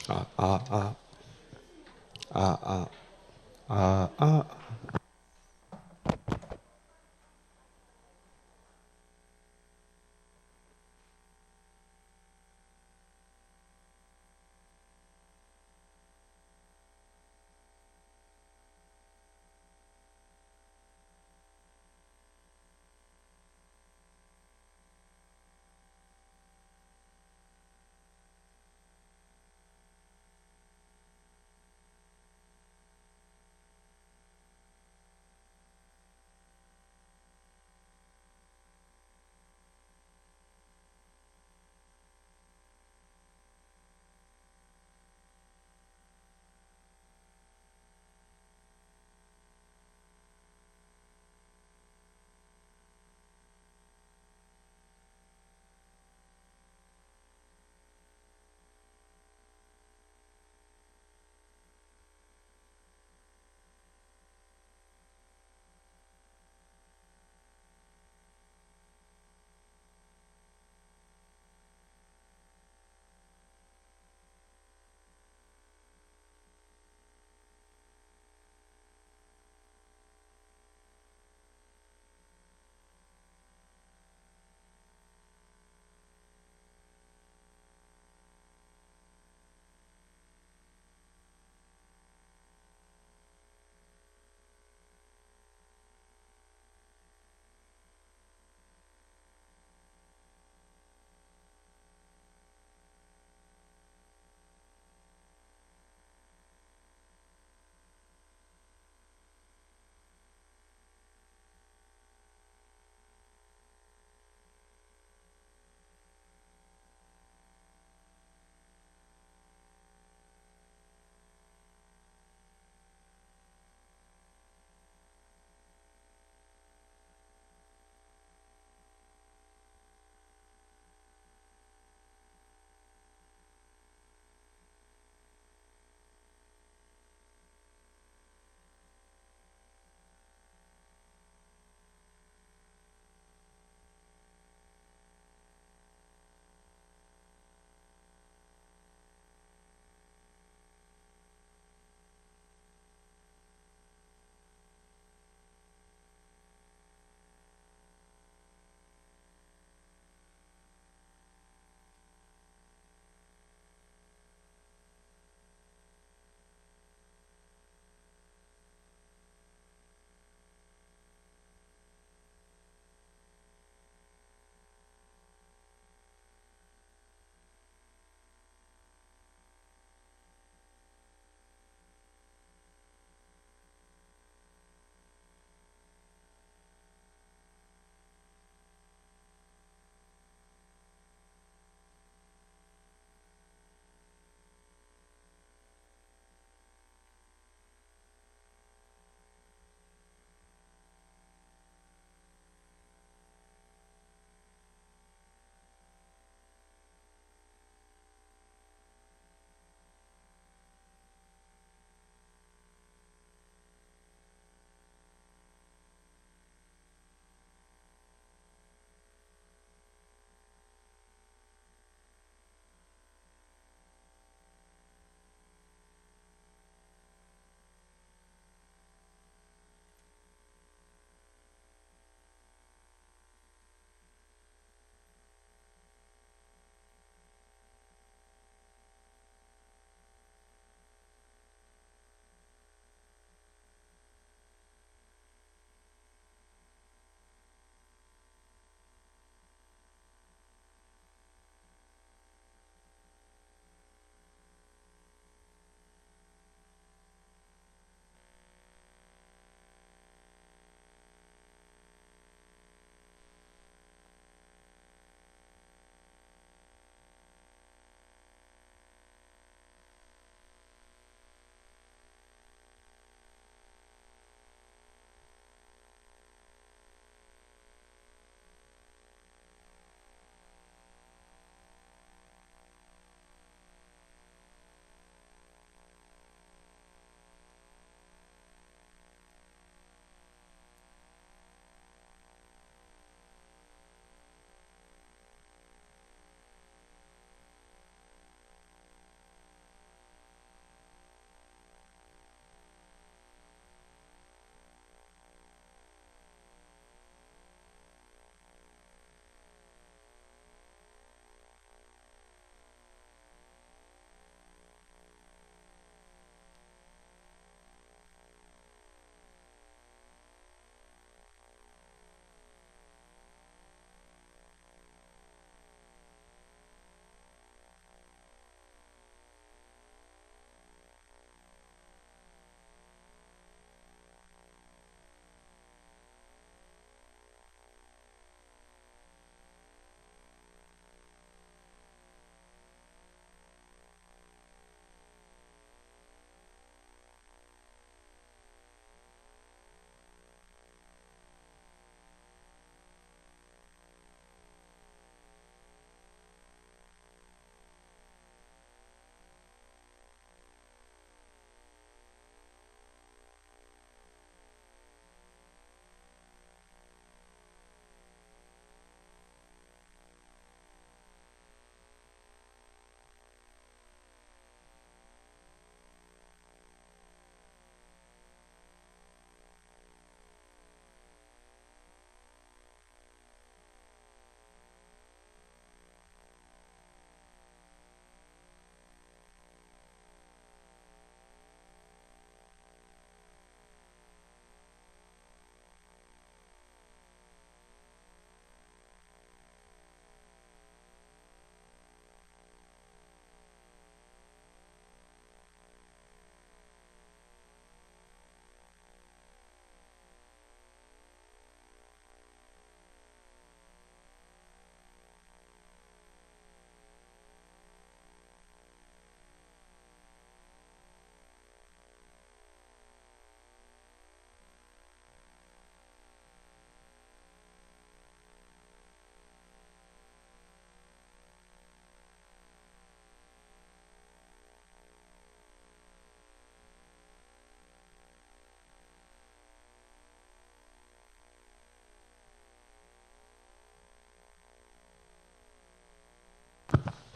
아, 아, 아, 아, 아, 아, 아.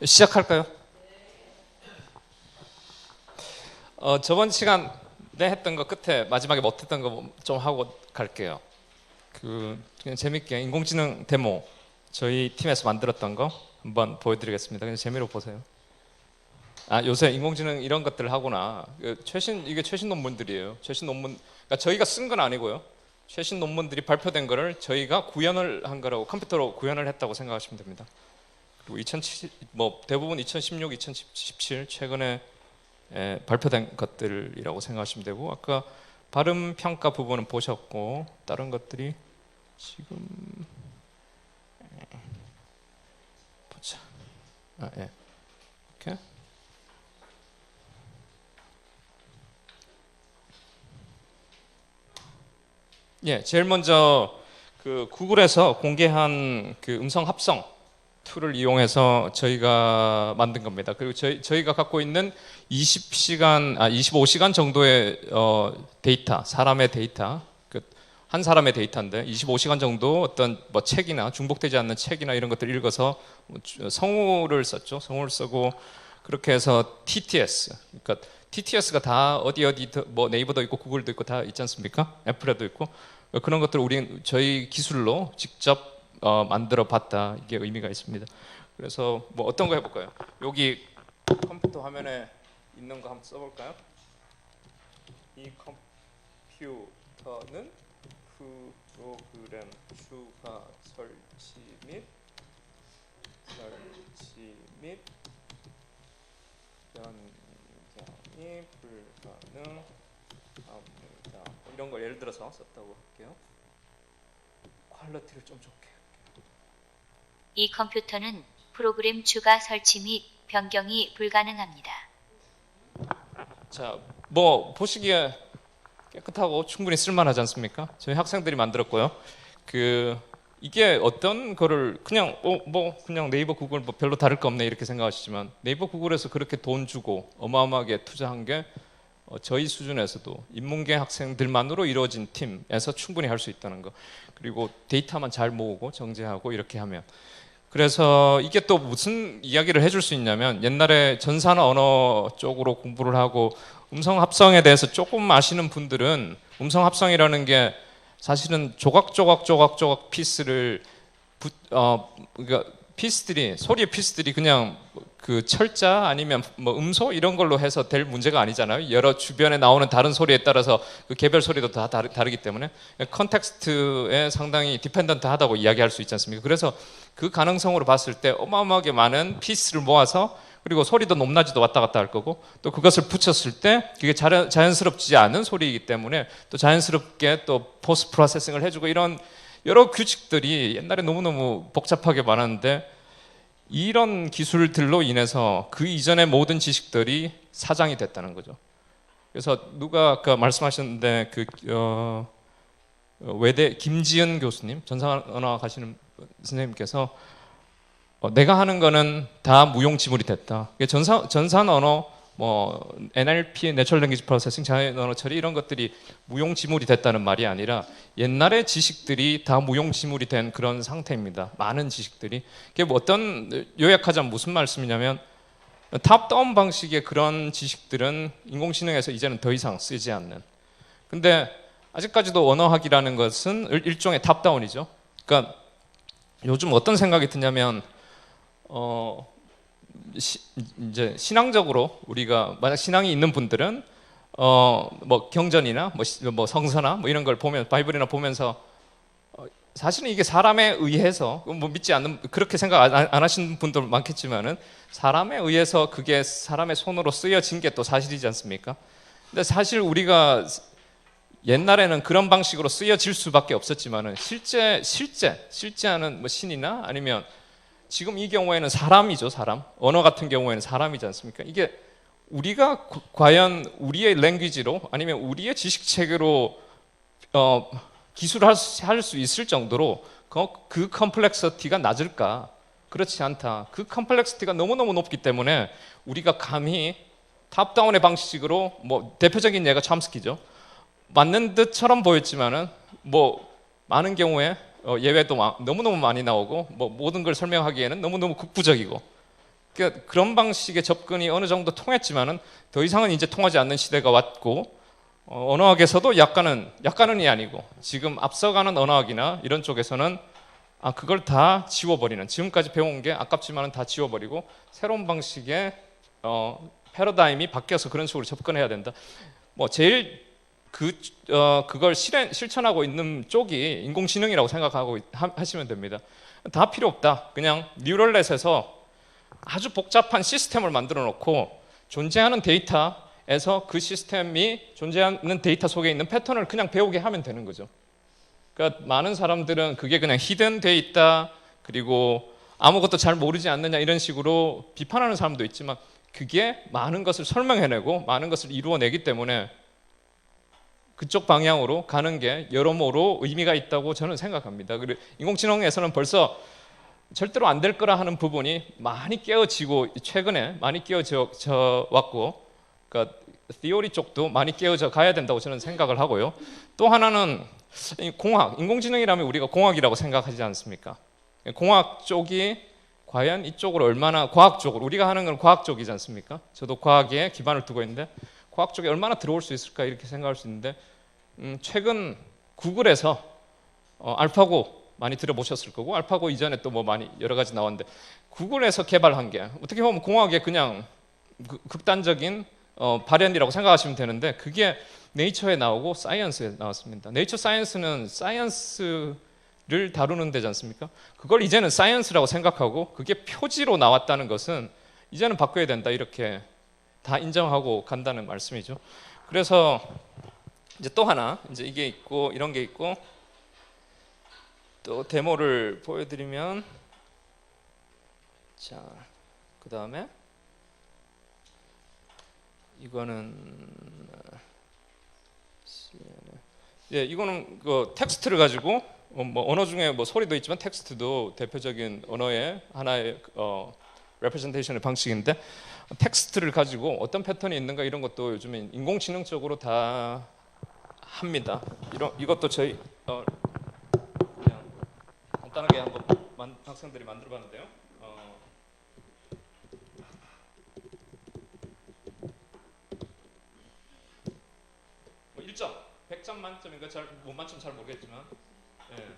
시작할까요? 저번 시간에 했던 거 끝에 마지막에 못했던 거 좀 하고 갈게요. 그냥 재밌게 인공지능 데모 저희 팀에서 만들었던 거 한번 보여드리겠습니다. 그냥 재미로 보세요. 요새 인공지능 이런 것들 하구나. 이게 최신 논문들이에요. 최신 논문, 그러니까 저희가 쓴 건 아니고요. 최신 논문들이 발표된 거를 저희가 구현을 한 거라고, 컴퓨터로 구현을 했다고 생각하시면 됩니다. 그리고 대부분 2016, 2017 최근에 발표된 것들이라고 생각하시면 되고, 아까 발음 평가 부분은 보셨고, 다른 것들이 지금 보자. 예. 이렇게. 예, 제일 먼저 그 구글에서 공개한 그 음성 합성 툴을 이용해서 저희가 만든 겁니다. 그리고 저희가 갖고 있는 25시간 정도의 데이터, 사람의 데이터, 한 사람의 데이터인데 25시간 정도 어떤 뭐 책이나 중복되지 않는 책이나 이런 것들 읽어서 성우를 썼죠. 성우를 쓰고 그렇게 해서 TTS, 그러니까 TTS가 다 어디 뭐 네이버도 있고 구글도 있고 다 있지 않습니까? 애플에도 있고 그런 것들을 저희 기술로 직접 만들어 봤다. 이게 의미가 있습니다. 그래서 뭐 어떤 거 해볼까요? 여기 컴퓨터 화면에 있는 거 한번 써볼까요? 이 컴퓨터는 프로그램 추가 설치 및 변경이 불가능합니다. 이런 걸 예를 들어서 썼다고 할게요. 퀄리티를 좀 좋게. 이 컴퓨터는 프로그램 추가 설치 및 변경이 불가능합니다. 자, 뭐 보시기에 깨끗하고 충분히 쓸만하지 않습니까? 저희 학생들이 만들었고요. 이게 어떤 거를 그냥 그냥 네이버 구글 뭐 별로 다를 거 없네 이렇게 생각하시지만 네이버 구글에서 그렇게 돈 주고 어마어마하게 투자한 게 저희 수준에서도 인문계 학생들만으로 이루어진 팀에서 충분히 할 수 있다는 거. 그리고 데이터만 잘 모으고 정제하고 이렇게 하면. 그래서 이게 또 무슨 이야기를 해줄 수 있냐면 옛날에 전산 언어 쪽으로 공부를 하고 음성 합성에 대해서 조금 아시는 분들은 음성 합성이라는 게 사실은 조각 피스를 그러니까 소리의 피스들이 그냥 그 철자 아니면 뭐 음소 이런 걸로 해서 될 문제가 아니잖아요. 여러 주변에 나오는 다른 소리에 따라서 그 개별 소리도 다 다르기 때문에 컨텍스트에 상당히 디펜던트하다고 이야기할 수 있지 않습니까? 그래서 그 가능성으로 봤을 때 어마어마하게 많은 피스를 모아서 그리고 소리도 높낮이도 왔다 갔다 할 거고 또 그것을 붙였을 때 그게 자연스럽지 않은 소리이기 때문에 또 자연스럽게 또 포스트 프로세싱을 해주고 이런 여러 규칙들이 옛날에 너무너무 복잡하게 많았는데 이런 기술들로 인해서 그 이전의 모든 지식들이 사장이 됐다는 거죠. 그래서 누가 아까 말씀하셨는데 외대 김지은 교수님, 전산언어 가시는 선생님께서 내가 하는 거는 다 무용지물이 됐다. 전산 언어, 뭐 NLP, Natural Language Processing, 자연 언어 처리 이런 것들이 무용지물이 됐다는 말이 아니라 옛날의 지식들이 다 무용지물이 된 그런 상태입니다. 많은 지식들이. 그게 뭐 어떤 요약하자면 무슨 말씀이냐면 탑다운 방식의 그런 지식들은 인공지능에서 이제는 더 이상 쓰지 않는. 근데 아직까지도 언어학이라는 것은 일종의 탑다운이죠. 그러니까 요즘 어떤 생각이 드냐면 이제 신앙적으로 우리가 만약 신앙이 있는 분들은 뭐 경전이나 뭐 성서나 뭐 이런 걸 보면 바이블이나 보면서 사실은 이게 사람에 의해서 뭐 믿지 않는 그렇게 생각 안 하시는 분들 많겠지만은 사람에 의해서 그게 사람의 손으로 쓰여진 게 또 사실이지 않습니까? 근데 사실 우리가 옛날에는 그런 방식으로 쓰여질 수밖에 없었지만은 실제하는 뭐 신이나 아니면 지금 이 경우에는 사람이죠, 사람. 언어 같은 경우에는 사람이지 않습니까? 이게 우리가 과연 우리의 랭귀지로 아니면 우리의 지식 체계로 기술할 수 있을 정도로 그 컴플렉시티가 낮을까? 그렇지 않다. 그 컴플렉시티가 너무너무 높기 때문에 우리가 감히 탑다운의 방식으로 뭐 대표적인 예가 첨스키죠. 맞는 듯처럼 보였지만은 뭐 많은 경우에 예외도 너무너무 많이 나오고 뭐 모든 걸 설명하기에는 너무너무 국부적이고 그러니까 그런 방식의 접근이 어느 정도 통했지만은 더 이상은 이제 통하지 않는 시대가 왔고, 언어학에서도 약간은이 아니고 지금 앞서가는 언어학이나 이런 쪽에서는 그걸 다 지워버리는, 지금까지 배운 게 아깝지만은 다 지워버리고 새로운 방식의 패러다임이 바뀌어서 그런 식으로 접근해야 된다. 뭐 제일 그걸 실천하고 있는 쪽이 인공지능이라고 생각하고 하시면 됩니다. 다 필요 없다. 그냥 뉴럴넷에서 아주 복잡한 시스템을 만들어 놓고 존재하는 데이터에서 그 시스템이 존재하는 데이터 속에 있는 패턴을 그냥 배우게 하면 되는 거죠. 그러니까 많은 사람들은 그게 그냥 히든돼 있다, 그리고 아무것도 잘 모르지 않느냐 이런 식으로 비판하는 사람도 있지만, 그게 많은 것을 설명해내고 많은 것을 이루어내기 때문에 그쪽 방향으로 가는 게 여러모로 의미가 있다고 저는 생각합니다. 그리고 인공지능에서는 벌써 절대로 안 될 거라 하는 부분이 많이 깨어지고, 최근에 많이 깨어져 왔고, 그러니까 티오리 쪽도 많이 깨어져 가야 된다고 저는 생각을 하고요. 또 하나는 공학, 인공지능이라면 우리가 공학이라고 생각하지 않습니까? 공학 쪽이 과연 이쪽으로 얼마나, 과학 쪽으로, 우리가 하는 건 과학 쪽이지 않습니까? 저도 과학에 기반을 두고 있는데 과학 쪽에 얼마나 들어올 수 있을까 이렇게 생각할 수 있는데, 최근 구글에서 알파고 많이 들어보셨을 거고, 알파고 이전에 또 뭐 많이 여러 가지 나왔는데, 구글에서 개발한 게 어떻게 보면 공학의 그냥 극단적인 발현이라고 생각하시면 되는데, 그게 네이처에 나오고 사이언스에 나왔습니다. 네이처 사이언스는 사이언스를 다루는 데지 않습니까? 그걸 이제는 사이언스라고 생각하고 그게 표지로 나왔다는 것은 이제는 바꿔야 된다, 이렇게 다 인정하고 간다는 말씀이죠. 그래서 이제 또 하나, 이제 이게 있고 이런 게 있고, 또 데모를 보여드리면, 자, 그 다음에 이거는 이거는 그 텍스트를 가지고 뭐 언어 중에 뭐 소리도 있지만 텍스트도 대표적인 언어의 하나의 레프레젠테이션의 방식인데, 텍스트를 가지고 어떤 패턴이 있는가 이런 것도 요즘에 인공지능적으로 다 합니다. 이것도 저희 그냥 간단하게 한번 학생들이 만들어봤는데요. 뭐 1점, 100점 만점인가 잘 못 맞추면 잘 모르겠지만, 예.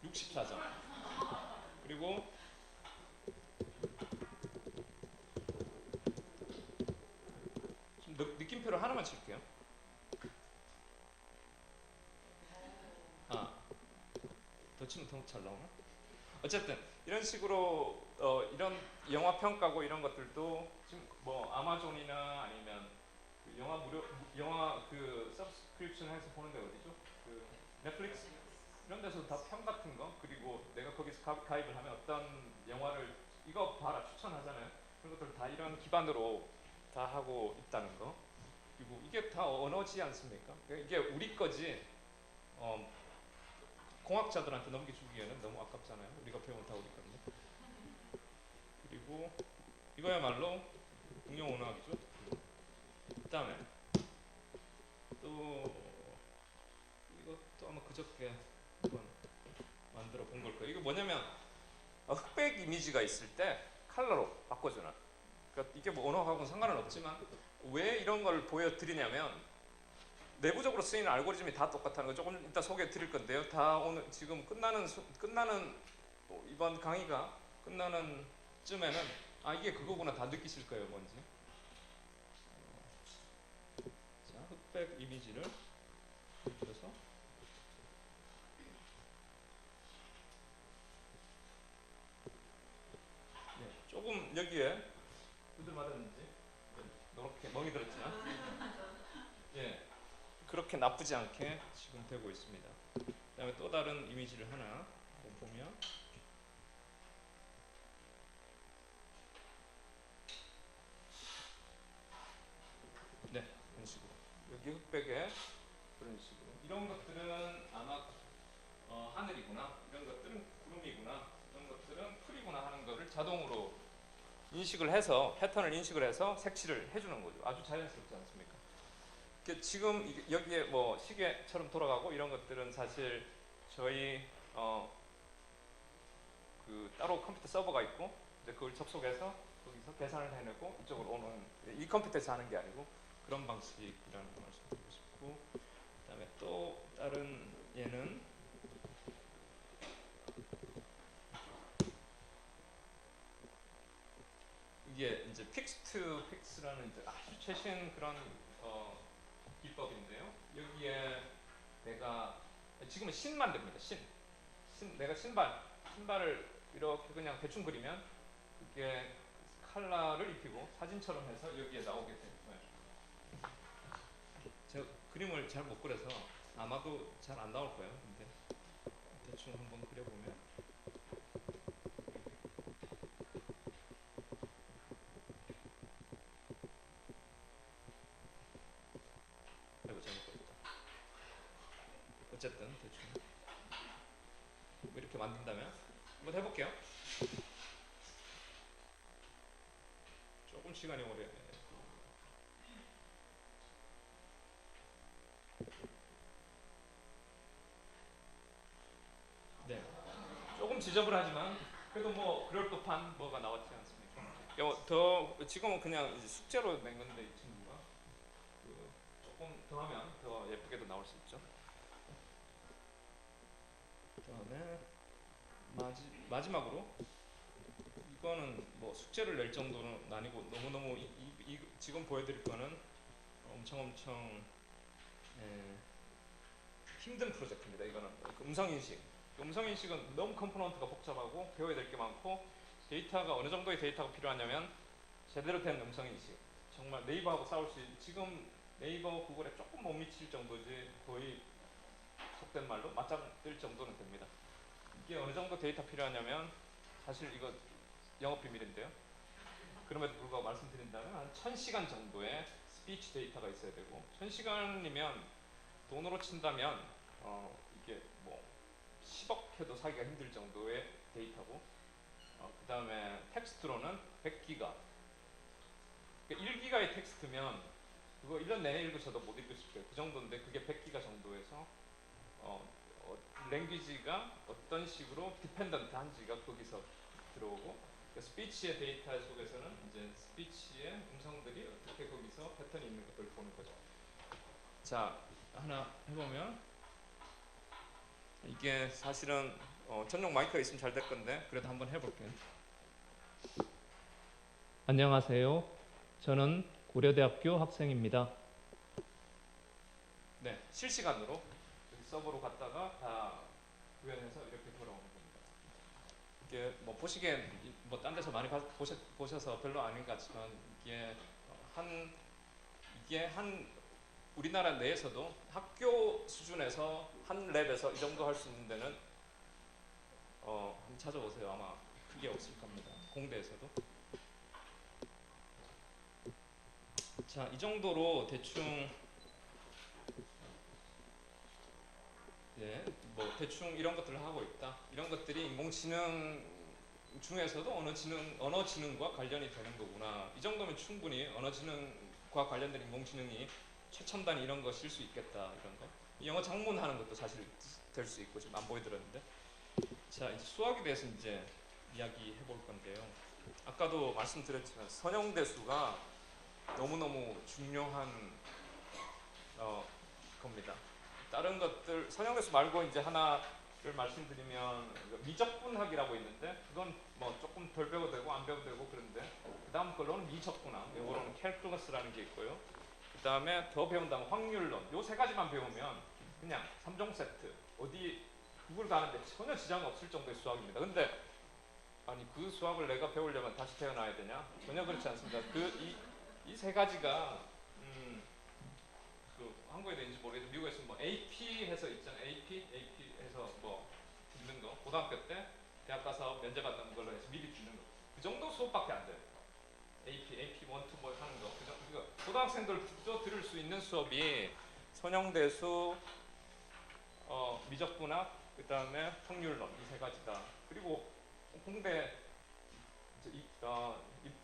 64점. 그리고 느낌표를 하나만 칠게요. 더 치면 더 잘 나오나? 어쨌든 이런 식으로 이런 영화 평가고 이런 것들도 지금 뭐 아마존이나 아니면 그 영화 그 서브스크립션 해서 보는 데 어디죠? 그 넷플릭스 이런 데서 다 평 같은 거, 그리고 내가 거기서 가입을 하면 어떤 영화를 이거 봐라 추천하잖아요. 그런 것들 다 이런 기반으로 다 하고 있다는 거. 그리고 이게 다 언어지 않습니까? 이게 우리 거지. 공학자들한테 넘겨주기에는 너무 아깝잖아요. 우리가 배운 다 우리 건데. 그리고 이거야말로 응용 언어학이죠. 그다음에 또 이것도 아마 그저께 한번 만들어 본 걸 거예요. 이거 뭐냐면 흑백 이미지가 있을 때 컬러로 바꿔주는. 그러니까 이게 뭐 언어하고는 상관은 없지만 왜 이런 걸 보여드리냐면, 내부적으로 쓰이는 알고리즘이 다 똑같다는 거 조금 이따 소개해 드릴 건데요. 다 오늘 지금 끝나는 이번 강의가 끝나는 쯤에는 이게 그거구나 다 느끼실 거예요, 뭔지. 자, 흑백 이미지를 보여줘서 조금 여기에 두들 맞았는지 이렇게 멍이 들었지만 그렇게 나쁘지 않게 지금 되고 있습니다. 그다음에 또 다른 이미지를 하나 보면, 이런 식으로 여기 흑백에 그런 식으로, 이런 것들은 아마 하늘이구나, 이런 것들은 구름이구나, 이런 것들은 풀이구나 하는 거를 자동으로 인식을 해서, 패턴을 인식을 해서 색칠을 해주는 거죠. 아주 자연스럽지 않습니까? 지금 여기에 뭐 시계처럼 돌아가고 이런 것들은 사실 저희 그 따로 컴퓨터 서버가 있고 이제 그걸 접속해서 거기서 계산을 해내고 이쪽으로 오는 이 컴퓨터에서 하는 게 아니고 그런 방식이라는 걸 말씀드리고 싶고 그다음에 또 다른 얘는 이게 이제 픽스트 픽스라는 이제 아주 최신 그런 기법인데요. 여기에 내가 지금은 신만 됩니다. 내가 신발을 이렇게 그냥 대충 그리면 이게 컬러를 입히고 사진처럼 해서 여기에 나오게 되고요. 제가 그림을 잘 못 그려서 아마도 잘 안 나올 거예요. 근데 대충 한번 그려보면 아이고 잘못 그렸다. 어쨌든 대충 뭐 이렇게 만든다면 한번 해볼게요. 조금 시간이 오래. 네, 조금 지저분하지만 그래도 뭐 그럴 법한 뭐가 나왔지 않습니까? 더 지금은 그냥 이제 숙제로 낸 건데 이 친구가 조금 더 하면 더 예쁘게도 나올 수 있죠. 그다음에 마지막으로 이거는 뭐 숙제를 낼 정도는 아니고 너무너무 지금 보여드릴 거는 엄청 힘든 프로젝트입니다. 이거는 음성인식은 너무 컴포넌트가 복잡하고 배워야 될 게 많고 데이터가 어느 정도의 데이터가 필요하냐면 제대로 된 음성인식 정말 네이버하고 싸울 수 있는 지금 네이버 구글에 조금 못 미칠 정도지 거의 속된 말로 맞짱뜰 정도는 됩니다. 이게 어느 정도 데이터 필요하냐면 사실 이거 영업 비밀인데요. 그럼에도 불구하고 말씀드린다면 한 1000시간 정도의 스피치 데이터가 있어야 되고 1000시간이면 돈으로 친다면 이게 뭐 10억 해도 사기가 힘들 정도의 데이터고 그 다음에 텍스트로는 100기가 그러니까 1기가의 텍스트면 그거 1년 내내 읽으셔도 못 읽으실 거예요. 그 정도인데 그게 100기가 정도에서 랭귀지가 어떤 식으로 디펜던트 한지가 거기서 들어오고 스피치의 데이터 속에서는 이제 스피치의 음성들이 어떻게 거기서 패턴이 있는 것들을 보는 거죠. 자, 하나 해보면 이게 사실은 전용 마이크가 있으면 잘 될 건데 그래도 한번 해볼게요. 안녕하세요. 저는 고려대학교 학생입니다. 네, 실시간으로 서버로 갔다가 다 구현해서 이렇게 돌아오는 겁니다. 이게 뭐 보시기엔 뭐 딴 데서 많이 보셔서 별로 아닌 것 같지만 이게 한 우리나라 내에서도 학교 수준에서 한 랩에서 이 정도 할 수 있는 데는 한번 찾아보세요. 아마 크게 없을 겁니다. 공대에서도. 자, 이 정도로 대충 뭐 대충 이런 것들을 하고 있다. 이런 것들이 인공지능 중에서도 언어지능과 관련이 되는 거구나. 이 정도면 충분히 언어지능과 관련된 인공지능이 최첨단 이런 거 쓸 수 있겠다. 이런 거. 영어 작문하는 것도 사실 될 수 있고 지금 안 보여드렸는데. 자, 이제 수학에 대해서 이제 이야기해 볼 건데요. 아까도 말씀드렸지만 선형대수가 너무너무 중요한 겁니다. 다른 것들 선형대수 말고 이제 하나를 말씀드리면 미적분학이라고 있는데 그건 뭐 조금 덜 배워도 되고 안 배워도 되고 그런데 그 다음 걸로는 미적분학, 이거는 캘큘러스라는 게 있고요. 그 다음에 더 배운다면 확률론, 요 세 가지만 배우면 그냥 3종 세트 어디 구글 가는데 전혀 지장 없을 정도의 수학입니다. 근데 아니 그 수학을 내가 배우려면 다시 태어나야 되냐? 전혀 그렇지 않습니다. 이 세 가지가 그 한국에도 있는지 모르겠는데 미국에서는 뭐 AP 해서 있잖아요. AP 해서 뭐 듣는 거 고등학교 때 대학 가서 면제 받는 걸로 해서 미리 듣는 거 그 정도 수업밖에 안 돼요. AP 1, 2 뭐 하는 거 그거 고등학생들도 들을 수 있는 수업이 선형대수, 미적분학, 그 다음에 확률론 이 세 가지다. 그리고 공대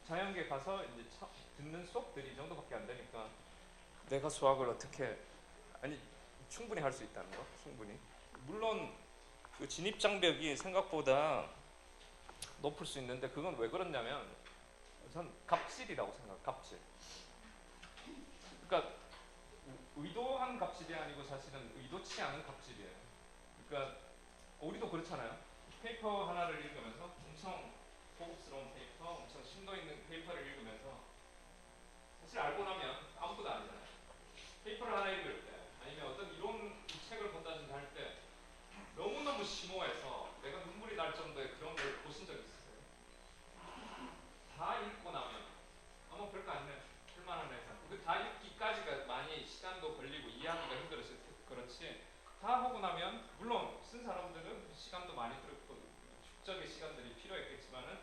자연계 가서 이제 듣는 수업들이 이 정도밖에 안 되니까 내가 수학을 어떻게 아니 충분히 할 수 있다는 거 충분히. 물론 그 진입 장벽이 생각보다 높을 수 있는데 그건 왜 그렇냐면 전 갑질이라고 생각해요. 갑질. 그러니까 의도한 갑질이 아니고 사실은 의도치 않은 갑질이에요. 그러니까 우리도 그렇잖아요. 페이퍼 하나를 읽으면서 엄청 고급스러운 페이퍼, 엄청 심도 있는 페이퍼를 읽으면서 사실 알고 나면 아무것도 아니잖아요. 페이퍼를 하나 읽을 때 아니면 어떤 이론 책을 본다든지 할 때 너무너무 심오해서 내가 눈물이 날 정도의 그런 걸 보신 적 있으세요? 다 읽고 나면 아무 별거 아니네, 할만하네. 다 읽기까지가 많이 시간도 걸리고 이해하기가 힘들어서 그렇지. 다 하고 나면 물론 쓴 사람들은 시간도 많이 들었고 축적의 시간들이 필요했겠지만은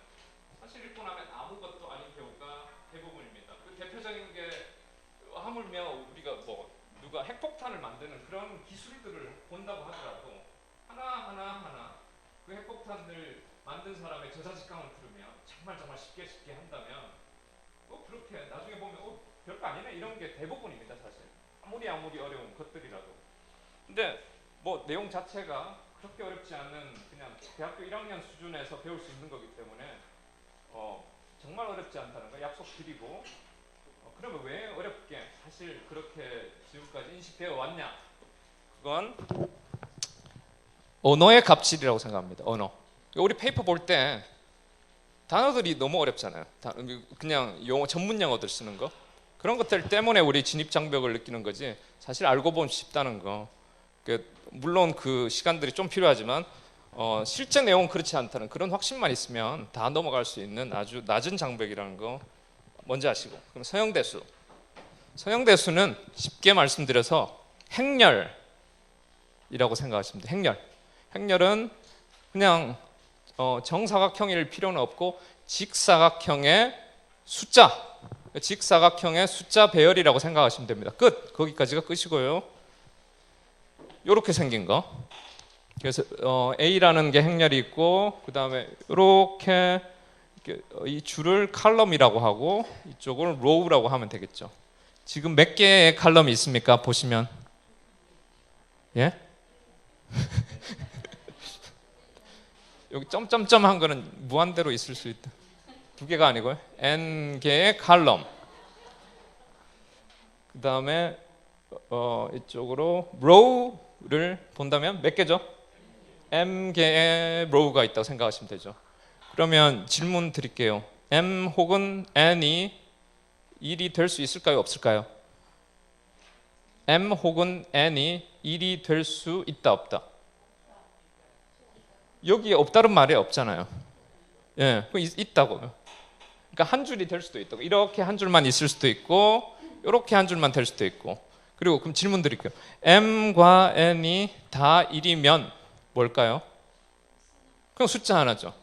사실 읽고 나면 아무것도 아닌 경우가 대부분입니다. 그 대표적인 게 하물며 우리가 뭐 누가 핵폭탄을 만드는 그런 기술들을 본다고 하더라도 하나 그 핵폭탄을 만든 사람의 저자직강을 들으면 정말 쉽게 한다면 그렇게 나중에 보면 별거 아니네 이런 게 대부분입니다. 사실 아무리 어려운 것들이라도. 근데 뭐 내용 자체가 그렇게 어렵지 않은 그냥 대학교 1학년 수준에서 배울 수 있는 거기 때문에 정말 어렵지 않다는 거 약속드리고 그러면 왜 어렵게 사실 그렇게 지금까지 인식되어 왔냐? 그건 언어의 갑질이라고 생각합니다. 언어. 우리 페이퍼 볼 때 단어들이 너무 어렵잖아요. 그냥 용어, 전문 용어들 쓰는 거. 그런 것들 때문에 우리 진입 장벽을 느끼는 거지. 사실 알고 보면 쉽다는 거. 물론 그 시간들이 좀 필요하지만 실제 내용은 그렇지 않다는 그런 확신만 있으면 다 넘어갈 수 있는 아주 낮은 장벽이라는 거 먼저 아시고. 그럼 서형대수. 서형대수는 쉽게 말씀드려서 행렬이라고 생각하시면 돼요. 행렬. 행렬은 그냥 정사각형일 필요는 없고 직사각형의 숫자, 직사각형의 숫자 배열이라고 생각하시면 됩니다. 끝. 거기까지가 끝이고요. 이렇게 생긴 거. 그래서 A라는 게 행렬이 있고 그 다음에 이렇게 이 줄을 칼럼이라고 하고 이쪽을 로우라고 하면 되겠죠. 지금 몇 개의 칼럼이 있습니까? 보시면 예? 여기 점점점 한 거는 무한대로 있을 수 있다. 두 개가 아니고요. n 개의 칼럼. 그 다음에 이쪽으로 row를 본다면 몇 개죠? m 개의 row가 있다고 생각하시면 되죠. 그러면 질문 드릴게요. m 혹은 n이 1이 될 수 있을까요? 없을까요? m 혹은 n이 1이 될 수 있다 없다? 여기에 없다는 말이 없잖아요. 예, 있다고요. 그러니까 한 줄이 될 수도 있다고. 이렇게 한 줄만 있을 수도 있고 이렇게 한 줄만 될 수도 있고. 그리고 그럼 질문 드릴게요. m과 n이 다 1이면 뭘까요? 그냥 숫자 하나죠.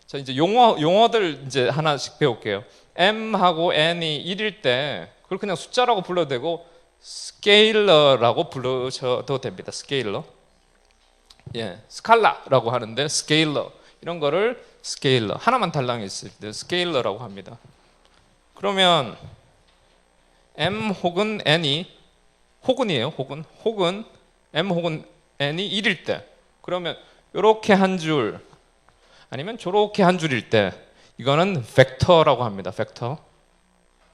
자, 이제 용어들 이제 하나씩 배울게요. m하고 n이 1일 때 그걸 그냥 숫자라고 불러도 되고 스케일러라고 부르셔도 됩니다. 스케일러. 예, 스칼라라고 하는데 스케일러 이런 거를 스케일러 하나만 달랑 있을 때 스케일러라고 합니다. 그러면 m 혹은 n이 혹은이에요. 혹은 m 혹은 n이 1일 때 그러면 이렇게 한 줄 아니면 저렇게 한 줄일 때 이거는 벡터라고 합니다. 벡터.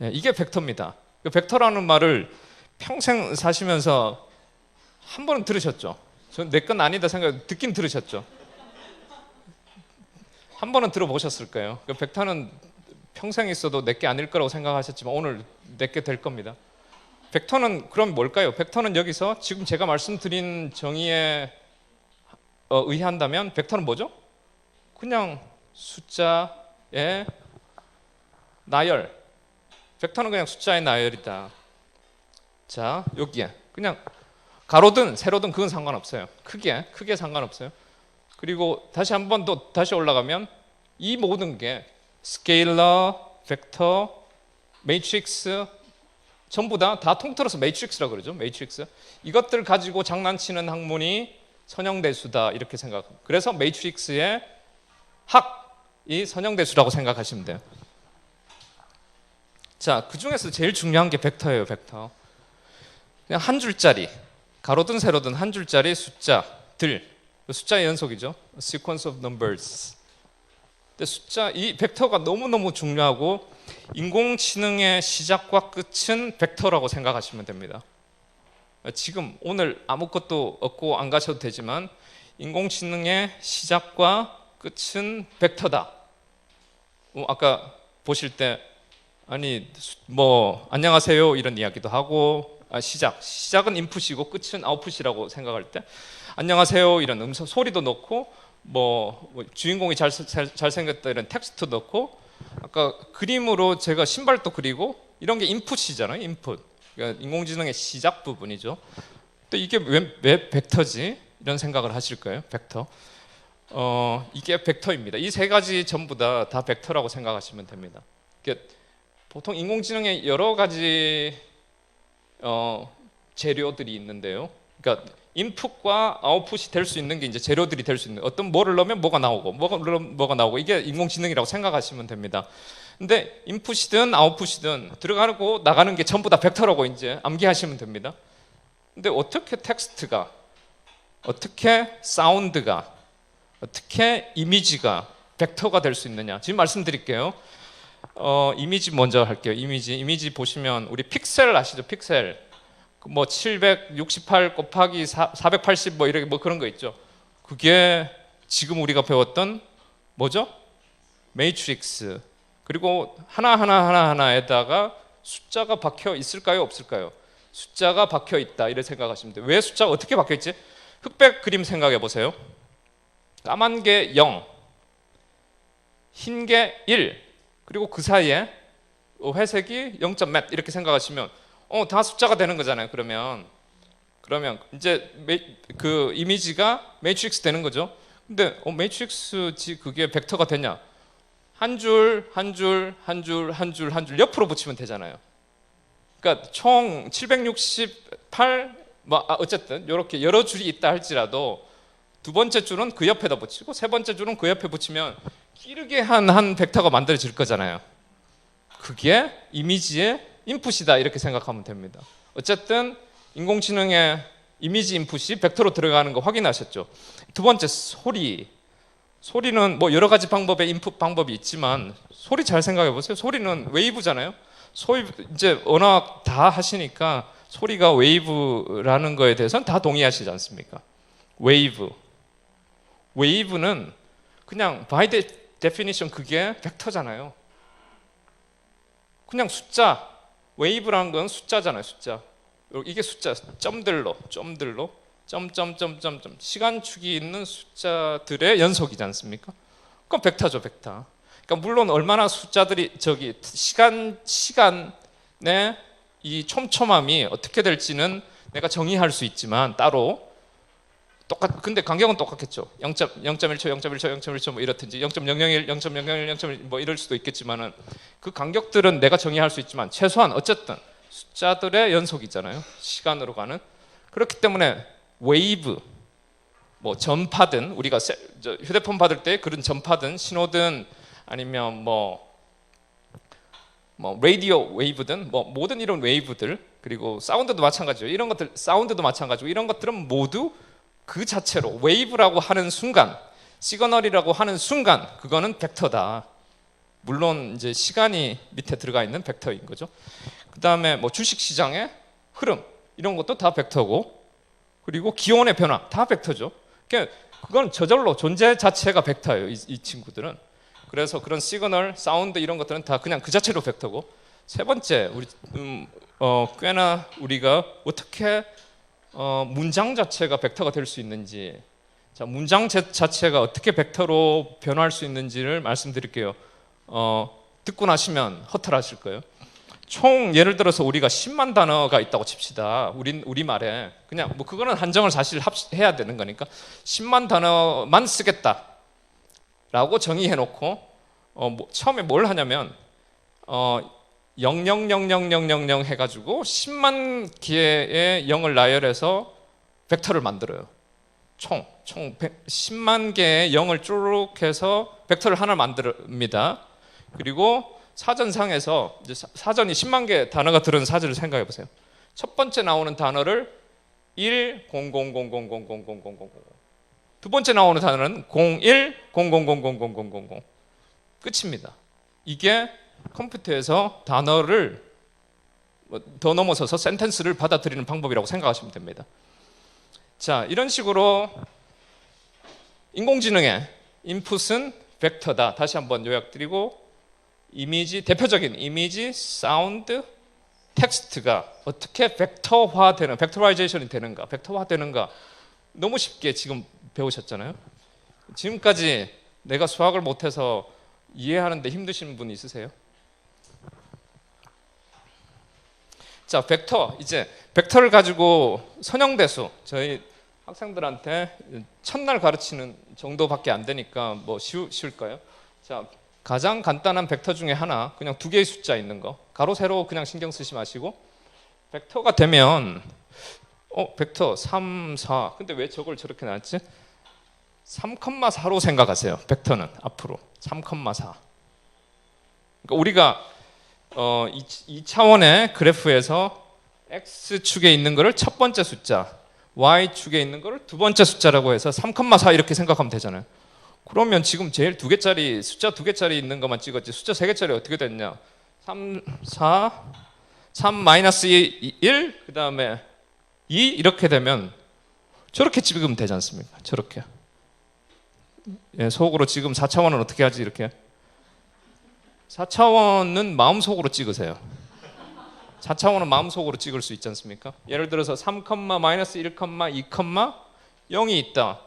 예, 이게 벡터입니다. 벡터라는 말을 평생 사시면서 한 번은 들으셨죠? 전 내 건 아니다 생각 듣긴 들으셨죠? 한 번은 들어보셨을 거예요. 벡터는 평생 있어도 내게 아닐 거라고 생각하셨지만 오늘 내게 될 겁니다. 벡터는 그럼 뭘까요? 벡터는 여기서 지금 제가 말씀드린 정의에 의한다면 벡터는 뭐죠? 그냥 숫자의 나열. 벡터는 그냥 숫자의 나열이다. 자, 여기에 그냥 가로든 세로든 그건 상관없어요. 크게 상관없어요. 그리고 다시 한 번 더 다시 올라가면 이 모든 게 스케일러, 벡터, 매트릭스 전부 다 통틀어서 매트릭스라고 그러죠. 매트릭스. 이것들 가지고 장난치는 학문이 선형대수다 이렇게 생각합니다. 그래서 매트릭스의 학이 선형대수라고 생각하시면 돼요. 자, 그 중에서 제일 중요한 게 벡터예요. 벡터. 그냥 한 줄짜리, 가로든 세로든 한 줄짜리 숫자들, 숫자의 연속이죠. sequence of numbers. 근데 숫자, 이 벡터가 너무너무 중요하고 인공지능의 시작과 끝은 벡터라고 생각하시면 됩니다. 지금 오늘 아무것도 없고 안 가셔도 되지만 인공지능의 시작과 끝은 벡터다. 아까 보실 때 아니 뭐 안녕하세요 이런 이야기도 하고 시작은 인풋이고 끝은 아웃풋이라고 생각할 때 안녕하세요 이런 음성 소리도 넣고 뭐 주인공이 잘생겼다 이런 텍스트 넣고 아까 그림으로 제가 신발도 그리고 이런 게 인풋이잖아요. 인풋. 그러니까 인공지능의 시작 부분이죠. 또 이게 왜 벡터지? 이런 생각을 하실 거예요. 벡터. 이게 벡터입니다. 이 세 가지 전부 다 벡터라고 생각하시면 됩니다. 그러니까 보통 인공지능에 여러 가지 재료들이 있는데요. 그러니까 인풋과 아웃풋이 될 수 있는 게 이제 재료들이 될 수 있는 어떤 뭐를 넣으면 뭐가 나오고 뭐가 나오고 이게 인공지능이라고 생각하시면 됩니다. 근데 인풋이든 아웃풋이든 들어가고 나가는 게 전부 다 벡터라고 이제 암기하시면 됩니다. 근데 어떻게 텍스트가, 어떻게 사운드가, 어떻게 이미지가 벡터가 될 수 있느냐? 지금 말씀드릴게요. 이미지 먼저 할게요. 이미지 보시면 우리 픽셀 아시죠? 픽셀. 뭐 768 곱하기 480 뭐 이렇게 뭐 그런 거 있죠. 그게 지금 우리가 배웠던 뭐죠? 매트릭스. 그리고 하나하나에다가 숫자가 박혀 있을까요? 없을까요? 숫자가 박혀 있다. 이렇게 생각하시면 돼요. 왜 숫자가 어떻게 박혀 있지? 흑백 그림 생각해 보세요. 까만 게 0, 흰 게 1, 그리고 그 사이에 회색이 0점 몇 이렇게 생각하시면 다 숫자가 되는 거잖아요. 그러면 이제 그 이미지가 매트릭스 되는 거죠. 근데 매트릭스 그게 벡터가 되냐? 한 줄 옆으로 붙이면 되잖아요. 그러니까 총 768 어쨌든 이렇게 여러 줄이 있다 할지라도 두 번째 줄은 그 옆에다 붙이고 세 번째 줄은 그 옆에 붙이면 길게 한 벡터가 만들어질 거잖아요. 그게 이미지의 인풋이다 이렇게 생각하면 됩니다. 어쨌든 인공지능의 이미지 인풋이 벡터로 들어가는 거 확인하셨죠? 두 번째 소리는 뭐 여러 가지 방법의 인풋 방법이 있지만 소리 잘 생각해 보세요. 소리는 웨이브잖아요. 소위 이제 워낙 다 하시니까 소리가 웨이브라는 거에 대해서는 다 동의하시지 않습니까? 웨이브는 그냥 by definition 그게 벡터잖아요. 그냥 숫자. 웨이브라는 건 숫자잖아요. 숫자. 이게 숫자. 점들로 점점점점점 시간축이 있는 숫자들의 연속이지 않습니까? 그건 벡터죠, 벡터. 그러니까 물론 얼마나 숫자들이 시간의 이 촘촘함이 어떻게 될지는 내가 정의할 수 있지만 따로 근데 간격은 똑같겠죠. 0.1초, 0.1초 뭐 이렇든지 0.001, 0.001, 0.1 뭐 이럴 수도 있겠지만은 그 간격들은 내가 정의할 수 있지만 최소한 어쨌든 숫자들의 연속이잖아요. 시간으로 가는. 그렇기 때문에 웨이브 뭐 전파든 우리가 휴대폰 받을 때 그런 전파든 신호든 아니면 뭐 라디오 웨이브든 뭐 모든 이런 웨이브들 그리고 사운드도 마찬가지죠. 이런 것들 사운드도 마찬가지고 이런 것들은 모두 그 자체로 웨이브라고 하는 순간, 시그널이라고 하는 순간 그거는 벡터다. 물론 이제 시간이 밑에 들어가 있는 벡터인 거죠. 그다음에 뭐 주식 시장의 흐름 이런 것도 다 벡터고 그리고 기온의 변화 다 벡터죠. 그러니까 그건 저절로 존재 자체가 벡터예요. 이 친구들은. 그래서 그런 시그널, 사운드 이런 것들은 다 그냥 그 자체로 벡터고 세 번째 우리 꽤나 우리가 어떻게 문장 자체가 벡터가 될 수 있는지 자 문장 자체가 어떻게 벡터로 변화할 수 있는지를 말씀드릴게요. 듣고 나시면 허탈하실 거예요. 총 예를 들어서 우리가 10만 단어가 있다고 칩시다. 우리말에 그냥 뭐 그거는 한정을 사실 해야 되는 거니까 10만 단어만 쓰겠다라고 정의해놓고 처음에 뭘 하냐면 000000 해가지고 10만 개의 0을 나열해서 벡터를 만들어요. 총 10만 개의 0을 쭉 해서 벡터를 하나 만듭니다. 그리고 사전상에서 이제 사전이 10만 개 단어가 들은 사전을 생각해 보세요. 첫 번째 나오는 단어를 1, 0, 0, 0, 0, 0, 0, 0, 0, 0, 0. 두 번째 나오는 단어는 01, 0, 0, 0, 0, 0, 0, 0, 0. 끝입니다. 이게 컴퓨터에서 단어를 더 넘어서서 센텐스를 받아들이는 방법이라고 생각하시면 됩니다. 자, 이런 식으로 인공지능의 인풋은 벡터다. 다시 한번 요약드리고, 이미지, 대표적인 이미지, 사운드, 텍스트가 어떻게 벡터화되는, 벡터라이제이션이 되는가, 벡터화되는가 너무 쉽게 지금 배우셨잖아요. 지금까지 내가 수학을 못해서 이해하는데 힘드신 분 있으세요? 자, 벡터, 이제 벡터를 가지고 선형대수, 저희 학생들한테 첫날 가르치는 정도밖에 안 되니까 뭐 쉬울까요? 자, 가장 간단한 벡터 중에 하나, 그냥 두 개의 숫자 있는 거, 가로 세로 그냥 신경 쓰지 마시고, 벡터가 되면 벡터 3, 4. 근데 왜 저걸 저렇게 놨지? 3,4로 생각하세요. 벡터는 앞으로 3,4. 그러니까 우리가 2차원의 그래프에서 x축에 있는 거를 첫 번째 숫자, y축에 있는 거를 두 번째 숫자라고 해서 3,4 이렇게 생각하면 되잖아요. 그러면 지금 제일 두 개짜리, 숫자 두 개짜리 있는 것만 찍었지, 숫자 세 개짜리 어떻게 됐냐? 3, 4, 3 마이너스 1, 그 다음에 2 이렇게 되면 저렇게 찍으면 되지 않습니까? 저렇게. 예, 속으로 지금 4차원은 어떻게 하지? 이렇게. 4차원은 마음속으로 찍으세요. 4차원은 마음속으로 찍을 수 있지 않습니까? 예를 들어서 3, 마이너스 1, 2, 0이 있다.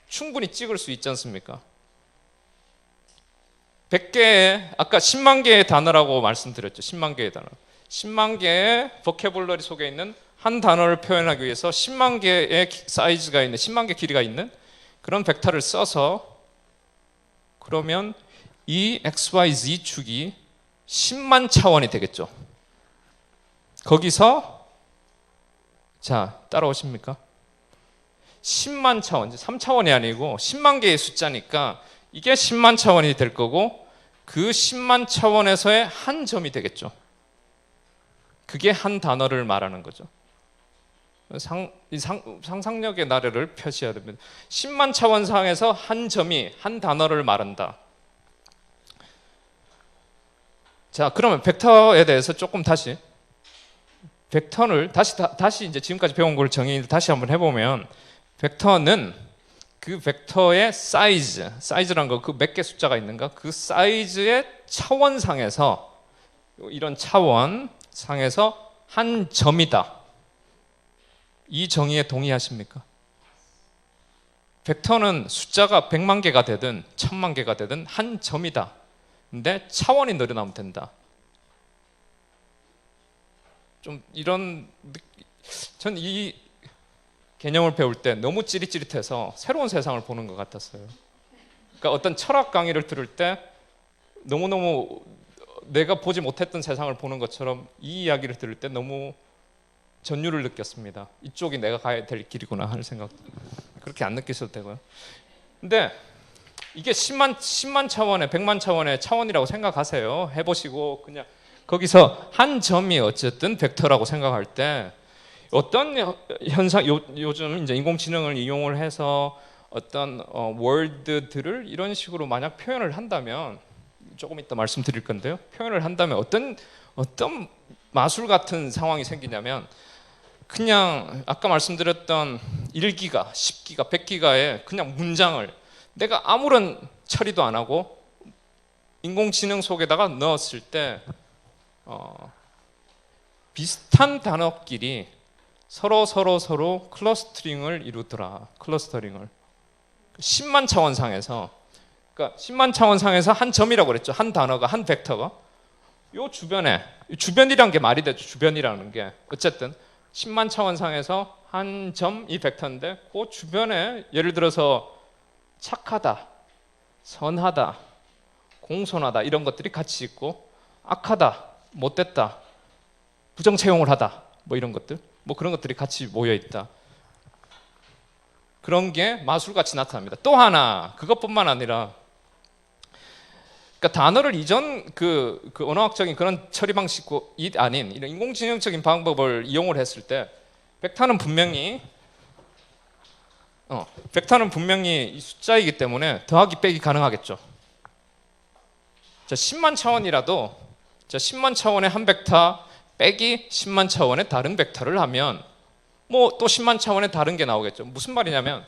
충분히 찍을 수 있지 않습니까? 100개의, 아까 10만 개의 단어라고 말씀드렸죠. 10만 개의 단어. 10만 개의 보캐블러리 속에 있는 한 단어를 표현하기 위해서 10만 개의 사이즈가 있는, 10만 개 길이가 있는 그런 벡터를 써서, 그러면 이 XYZ 축이 10만 차원이 되겠죠. 거기서, 자, 따라오십니까? 10만 차원, 3차원이 아니고 10만 개의 숫자니까 이게 10만 차원이 될 거고, 그 10만 차원에서의 한 점이 되겠죠. 그게 한 단어를 말하는 거죠. 상상력의 나래를 펴셔야 됩니다. 10만 차원 상에서 한 점이 한 단어를 말한다. 자, 그러면 벡터에 대해서 조금 다시, 벡터를 다시 이제 지금까지 배운 걸 정의를 다시 한번 해보면, 벡터는 그 벡터의 사이즈란 거, 그 몇 개 숫자가 있는가, 그 사이즈의 차원상에서, 이런 차원상에서 한 점이다. 이 정의에 동의하십니까? 벡터는 숫자가 100만 개가 되든 1000만 개가 되든 한 점이다. 근데 차원이 늘어나면 된다. 좀 이런, 전 이 개념을 배울 때 너무 찌릿찌릿해서 새로운 세상을 보는 것 같았어요. 그러니까 어떤 철학 강의를 들을 때 너무너무 내가 보지 못했던 세상을 보는 것처럼 이 이야기를 들을 때 너무 전율을 느꼈습니다. 이쪽이 내가 가야 될 길이구나 하는 생각. 그렇게 안 느끼셔도 되고요. 근데 이게 10만 차원의, 100만 차원의 차원이라고 생각하세요. 해보시고 그냥 거기서 한 점이 어쨌든 벡터라고 생각할 때, 어떤 현상, 요즘 이제 인공지능을 이용을 해서 어떤 월드들을 이런 식으로 만약 표현을 한다면, 조금 이따 말씀드릴 건데요. 표현을 한다면 어떤 마술 같은 상황이 생기냐면, 그냥 아까 말씀드렸던 1기가, 10기가, 100기가의 그냥 문장을 내가 아무런 처리도 안 하고 인공지능 속에다가 넣었을 때 비슷한 단어끼리 서로 클러스터링을 이루더라. 클러스터링을 10만 차원상에서, 그러니까 10만 차원상에서 한 점이라고 그랬죠. 한 단어가, 한 벡터가 요 주변에, 주변이란 게 말이 되죠. 주변이라는 게 어쨌든 10만 차원상에서 한 점이 벡터인데, 그 주변에 예를 들어서 착하다, 선하다, 공손하다 이런 것들이 같이 있고, 악하다, 못됐다, 부정채용을 하다, 뭐 이런 것들, 뭐 그런 것들이 같이 모여 있다. 그런 게 마술같이 나타납니다. 또 하나, 그것뿐만 아니라 그러니까 단어를 이전 그 언어학적인 그런 처리 방식이 아닌 이런 인공지능적인 방법을 이용을 했을 때 벡터는 분명히 이 숫자이기 때문에 더하기 빼기 가능하겠죠. 자, 10만 차원이라도 10만 차원의 한 벡터 빼기 10만 차원의 다른 벡터를 하면 뭐 또 10만 차원의 다른 게 나오겠죠. 무슨 말이냐면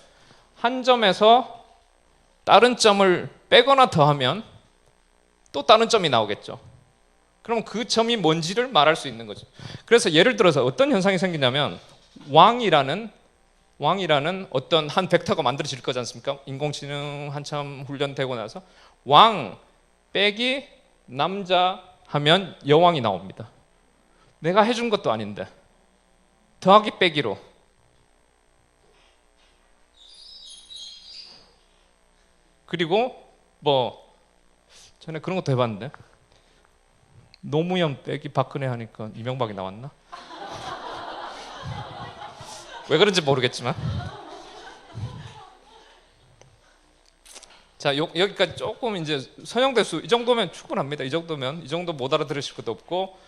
한 점에서 다른 점을 빼거나 더하면 또 다른 점이 나오겠죠. 그럼 그 점이 뭔지를 말할 수 있는 거죠. 그래서 예를 들어서 어떤 현상이 생기냐면 왕이라는 어떤 한 벡터가 만들어질 거지 않습니까? 인공지능 한참 훈련되고 나서 왕 빼기 남자 하면 여왕이 나옵니다. 내가 해준 것도 아닌데 더하기 빼기로 그리고 뭐 전에 그런 것도 해봤는데 노무현 빼기 박근혜 하니까 이명박이 나왔나? 왜 그런지 모르겠지만 자 여기까지 조금 이제 선형대수 이 정도면 충분합니다. 이 정도 못 알아들으실 것도 없고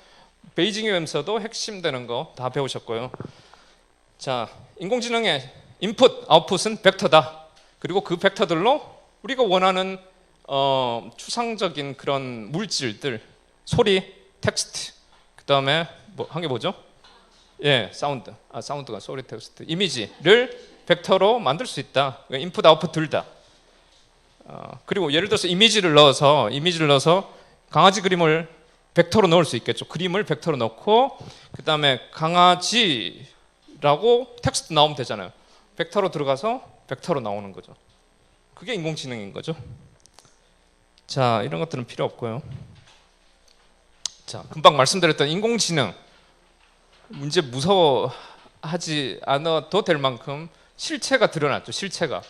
베이징 유엠서도 핵심되는 거 다 배우셨고요. 자 인공지능의 인풋 아웃풋은 벡터다. 그리고 그 벡터들로 우리가 원하는 추상적인 그런 물질들 소리, 텍스트 그 다음에 뭐 한 게 뭐죠? 예, 사운드가 소리, 텍스트, 이미지를 벡터로 만들 수 있다. 인풋, 아웃풋 둘 다. 그리고 예를 들어서 이미지를 넣어서 강아지 그림을 벡터로 넣을 수 있겠죠. 그림을 벡터로 넣고 그 다음에 강아지라고 텍스트 나오면 되잖아요. 벡터로 들어가서 벡터로 나오는 거죠. 그게 인공지능인 거죠. 자, 이런 것들은 필요 없고요. 자, 금방 말씀드렸던 인공지능 문제 무서워하지 않아도 될 만큼 실체가 드러났죠. 실체가.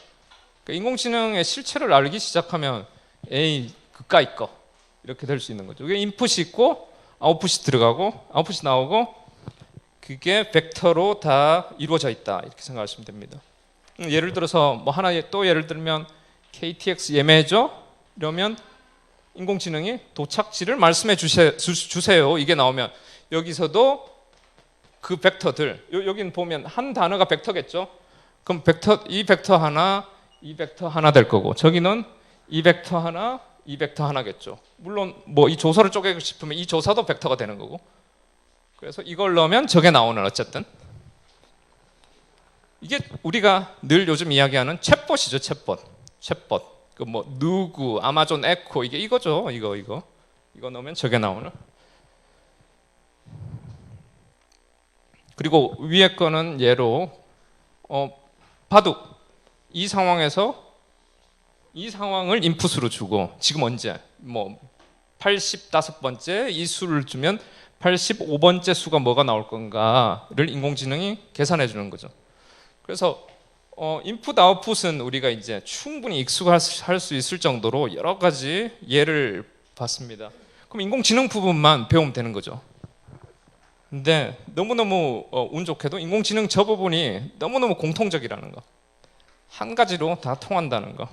그러니까 인공지능의 실체를 알기 시작하면 에이 그까이 거 이렇게 될 수 있는 거죠. 이게 인풋이 있고 아웃풋이 들어가고 아웃풋이 나오고 그게 벡터로 다 이루어져 있다 이렇게 생각하시면 됩니다. 예를 들어서 뭐 하나 또 예를 들면 KTX 예매죠. 이러면 인공지능이 도착지를 말씀해 주세요. 이게 나오면 여기서도 그 벡터들 여기는 보면 한 단어가 벡터겠죠. 그럼 이 벡터 하나 될 거고 저기는 이 벡터 하나겠죠. 물론 뭐 이 조사를 쪼개고 싶으면 이 조사도 벡터가 되는 거고. 그래서 이걸 넣으면 저게 나오는 어쨌든 이게 우리가 늘 요즘 이야기하는 챗봇이죠. 챗봇. 그 뭐 누구, 아마존 에코 이게 이거죠. 이거 넣으면 저게 나오는. 그리고 위에 거는 예로 바둑 이 상황에서 이 상황을 인풋으로 주고 지금 언제 뭐 85번째 이 수를 주면 85번째 수가 뭐가 나올 건가를 인공지능이 계산해 주는 거죠. 그래서 인풋 아웃풋은 우리가 이제 충분히 익숙할 수 있을 정도로 여러 가지 예를 봤습니다. 그럼 인공지능 부분만 배우면 되는 거죠. 근데 너무너무 운 좋게도 인공지능 저 부분이 너무너무 공통적이라는 거. 한 가지로 다 통한다는 거.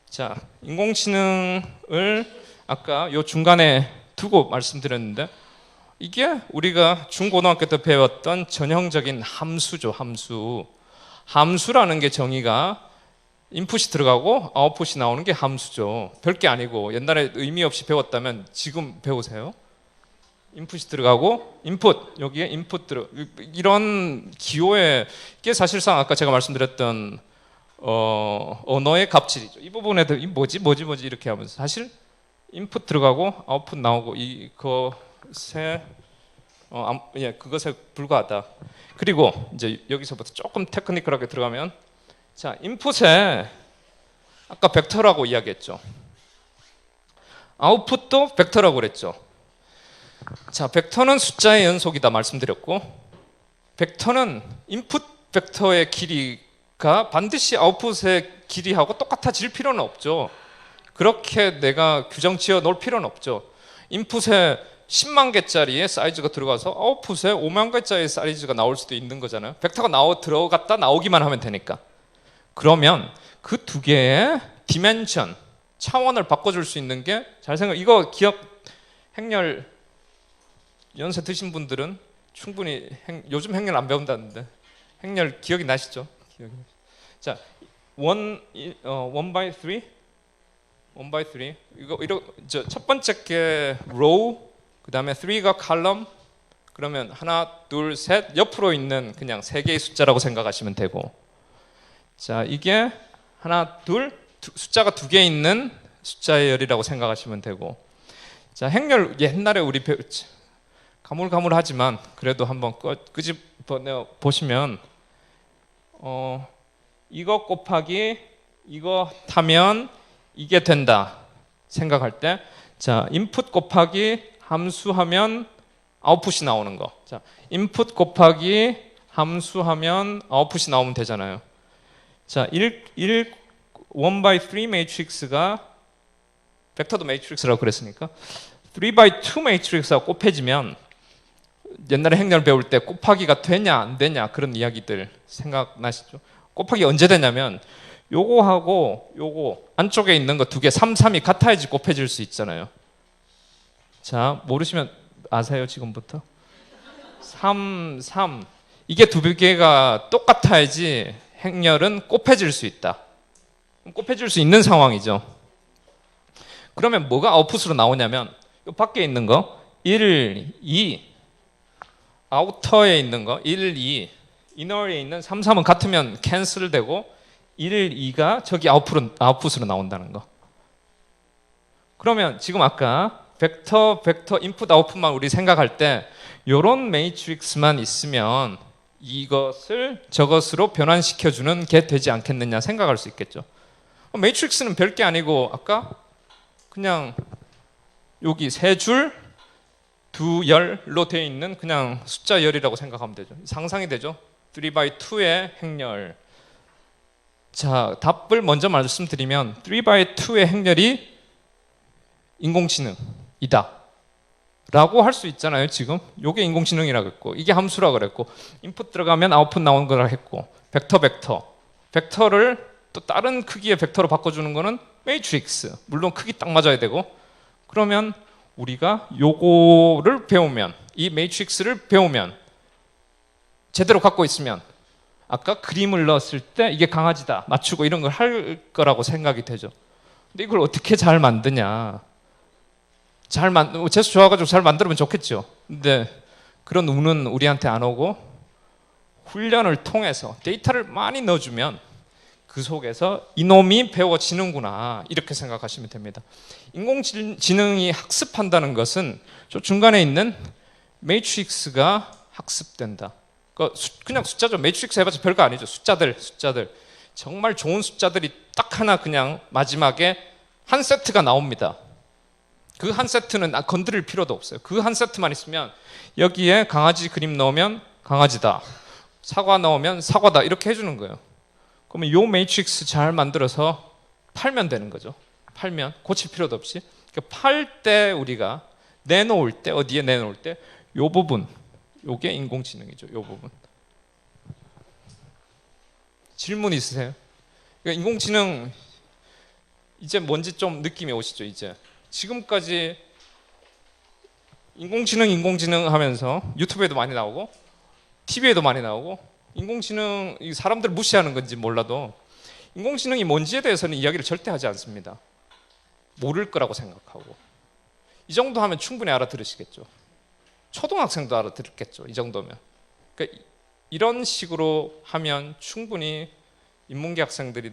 자, 인공지능을 아까 요 중간에 두고 말씀드렸는데 이게 우리가 중고등학교 때 배웠던 전형적인 함수죠. 함수라는 게 정의가 인풋이 들어가고 아웃풋이 나오는 게 함수죠. 별게 아니고 옛날에 의미 없이 배웠다면 지금 배우세요. 인풋이 들어가고 여기에 인풋 이런 기호에 이게 사실상 아까 제가 말씀드렸던 언어의 갑질이죠. 이 부분에 이 뭐지 이렇게 하면서 사실 인풋 들어가고 아웃풋 나오고 그것에 불과하다. 그리고 이제 여기서부터 조금 테크니컬하게 들어가면 자, 인풋에 아까 벡터라고 이야기했죠. 아웃풋도 벡터라고 그랬죠. 자, 벡터는 숫자의 연속이다 말씀드렸고 벡터는 인풋 벡터의 길이가 반드시 아웃풋의 길이하고 똑같아질 필요는 없죠. 그렇게 내가 규정 지어 놓을 필요는 없죠. 인풋에 10만 개짜리의 사이즈가 들어가서 아웃풋에 5만 개짜리 사이즈가 나올 수도 있는 거잖아요. 벡터가 들어갔다 나오기만 하면 되니까. 그러면 그 두 개의 디멘션, 차원을 바꿔줄 수 있는 게 잘 생각. 이거 기억 행렬 연세 드신 분들은 충분히 요즘 행렬 안 배운다는데 행렬 기억이 나시죠? 기억이. 자, one by three, one by three. 이거 첫 번째 게 row, 그 다음에 3가 column. 그러면 하나, 둘, 셋 옆으로 있는 그냥 세 개의 숫자라고 생각하시면 되고. 자, 이게 하나, 둘, 숫자가 두 개 있는 숫자의 열이라고 생각하시면 되고. 자, 행렬 옛날에 우리 가물가물하지만 그래도 한번 끄집어내 보시면 이거 곱하기 이거 하면 이게 된다 생각할 때, 자, 인풋 곱하기 함수하면 아웃풋이 나오는 거. 자, 인풋 곱하기 함수하면 아웃풋이 나오면 되잖아요. 자, 1 by 3 매트릭스가 벡터도 매트릭스라고 그랬으니까 3 by 2 매트릭스가 곱해지면 옛날에 행렬 배울 때 곱하기가 되냐 안 되냐 그런 이야기들 생각나시죠? 곱하기 언제 되냐면 요거하고 요거 안쪽에 있는 거 두 개 3, 3이 같아야지 곱해질 수 있잖아요. 자, 모르시면 아세요 지금부터? 3, 3 이게 두 개가 똑같아야지 행렬은 곱해질 수 있다. 곱해질 수 있는 상황이죠. 그러면 뭐가 아웃풋으로 나오냐면 이 밖에 있는 거 1, 2 아우터에 있는 거 1, 2 이너에 있는 3, 3은 같으면 캔슬되고 1, 2가 저기 아웃풋으로 나온다는 거. 그러면 지금 아까 벡터 인풋 아웃풋만 우리 생각할 때 이런 매트릭스만 있으면 이것을 저것으로 변환시켜주는 게 되지 않겠느냐 생각할 수 있겠죠. 매트릭스는 별게 아니고 아까 그냥 여기 세 줄 두 열로 되어 있는 그냥 숫자 열이라고 생각하면 되죠. 상상이 되죠. 3 by 2의 행렬. 자, 답을 먼저 말씀드리면 3 by 2의 행렬이 인공지능이다 라고 할 수 있잖아요. 지금 이게 인공지능이라고 했고 이게 함수라고 그랬고 인풋 들어가면 아웃풋 나오는 거라 했고 벡터를 또 다른 크기의 벡터로 바꿔주는 거는 매트릭스. 물론 크기 딱 맞아야 되고. 그러면 우리가 요거를 배우면 이 매트릭스를 배우면 제대로 갖고 있으면 아까 그림을 넣었을 때 이게 강아지다 맞추고 이런 걸 할 거라고 생각이 되죠. 근데 이걸 어떻게 잘 만드냐. 재수 좋아가지고 잘 만들면 좋겠죠. 근데 그런 운은 우리한테 안 오고 훈련을 통해서 데이터를 많이 넣어주면 그 속에서 이놈이 배워지는구나 이렇게 생각하시면 됩니다. 인공지능이 학습한다는 것은 저 중간에 있는 매트릭스가 학습된다. 그냥 숫자죠. 매트릭스 해봤자 별거 아니죠. 숫자들 정말 좋은 숫자들이 딱 하나 그냥 마지막에 한 세트가 나옵니다. 그 한 세트는 건드릴 필요도 없어요. 그 한 세트만 있으면 여기에 강아지 그림 넣으면 강아지다, 사과 넣으면 사과다 이렇게 해주는 거예요. 그러면 요 매트릭스 잘 만들어서 팔면 되는 거죠. 팔면 고칠 필요도 없이. 그러니까 팔 때 우리가 내놓을 때 어디에 내놓을 때 요 부분 요게 인공지능이죠. 요 부분. 질문 있으세요? 그러니까 인공지능 이제 뭔지 좀 느낌이 오시죠? 이제 지금까지 인공지능 하면서 유튜브에도 많이 나오고 TV에도 많이 나오고 인공지능 사람들 무시하는 건지 몰라도 인공지능이 뭔지에 대해서는 이야기를 절대 하지 않습니다. 모를 거라고 생각하고 이 정도 하면 충분히 알아들으시겠죠. 초등학생도 알아들었겠죠. 이 정도면. 그러니까 이런 식으로 하면 충분히 인문계 학생들이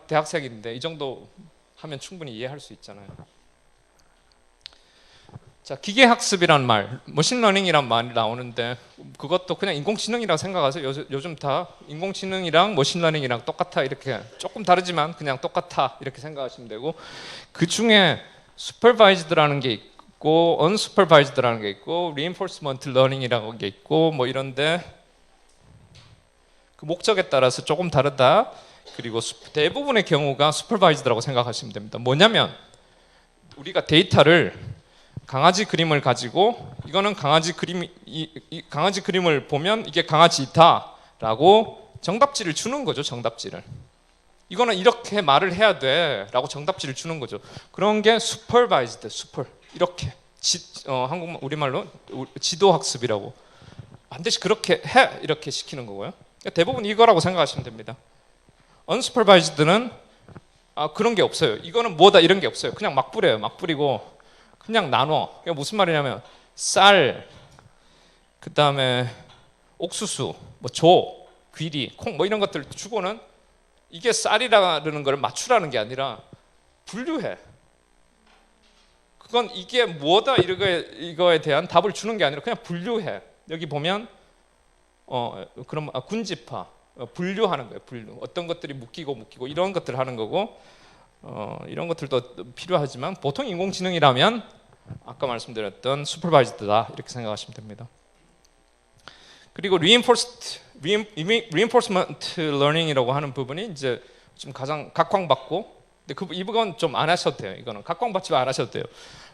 대학생인데 이 정도 하면 충분히 이해할 수 있잖아요. 자, 기계학습이란 말, 머신러닝이란 말이 나오는데 그것도 그냥 인공지능이라고 생각하세요. 요즘 다 인공지능이랑 머신러닝이랑 똑같아 이렇게 조금 다르지만 그냥 똑같아 이렇게 생각하시면 되고 그 중에 supervised라는 게 있고 unsupervised라는 게 있고 reinforcement learning이라는 게 있고 뭐 이런데 그 목적에 따라서 조금 다르다. 그리고 대부분의 경우가 supervised라고 생각하시면 됩니다. 뭐냐면 우리가 데이터를 강아지 그림을 가지고 이거는 강아지 그림을 보면 이게 강아지다라고 정답지를 주는 거죠. 정답지를. 이거는 이렇게 말을 해야 돼라고 정답지를 주는 거죠. 그런 게 supervised, 이렇게 한국말 우리말로 지도 학습이라고 반드시 그렇게 해 이렇게 시키는 거고요. 대부분 이거라고 생각하시면 됩니다. unsupervised는 그런 게 없어요. 이거는 뭐다 이런 게 없어요. 그냥 막 뿌려요. 막 뿌리고 그냥 나눠. 그게 무슨 말이냐면 쌀, 그 다음에 옥수수, 뭐 조, 귀리, 콩 뭐 이런 것들 주고는 이게 쌀이라는 걸 맞추라는 게 아니라 분류해. 그건 이게 뭐다 이거에 대한 답을 주는 게 아니라 그냥 분류해. 여기 보면 그럼 군집화 분류하는 거예요. 분류. 어떤 것들이 묶이고 이런 것들을 하는 거고 이런 것들도 필요하지만 보통 인공지능이라면 아까 말씀드렸던 슈퍼바이즈드다 이렇게 생각하시면 됩니다. 그리고 reinforcement learning이라고 하는 부분이 이제 좀 가장 각광받고, 근데 이건 좀 안 하셔도 돼요. 이거는 각광받지 안 하셔도 돼요.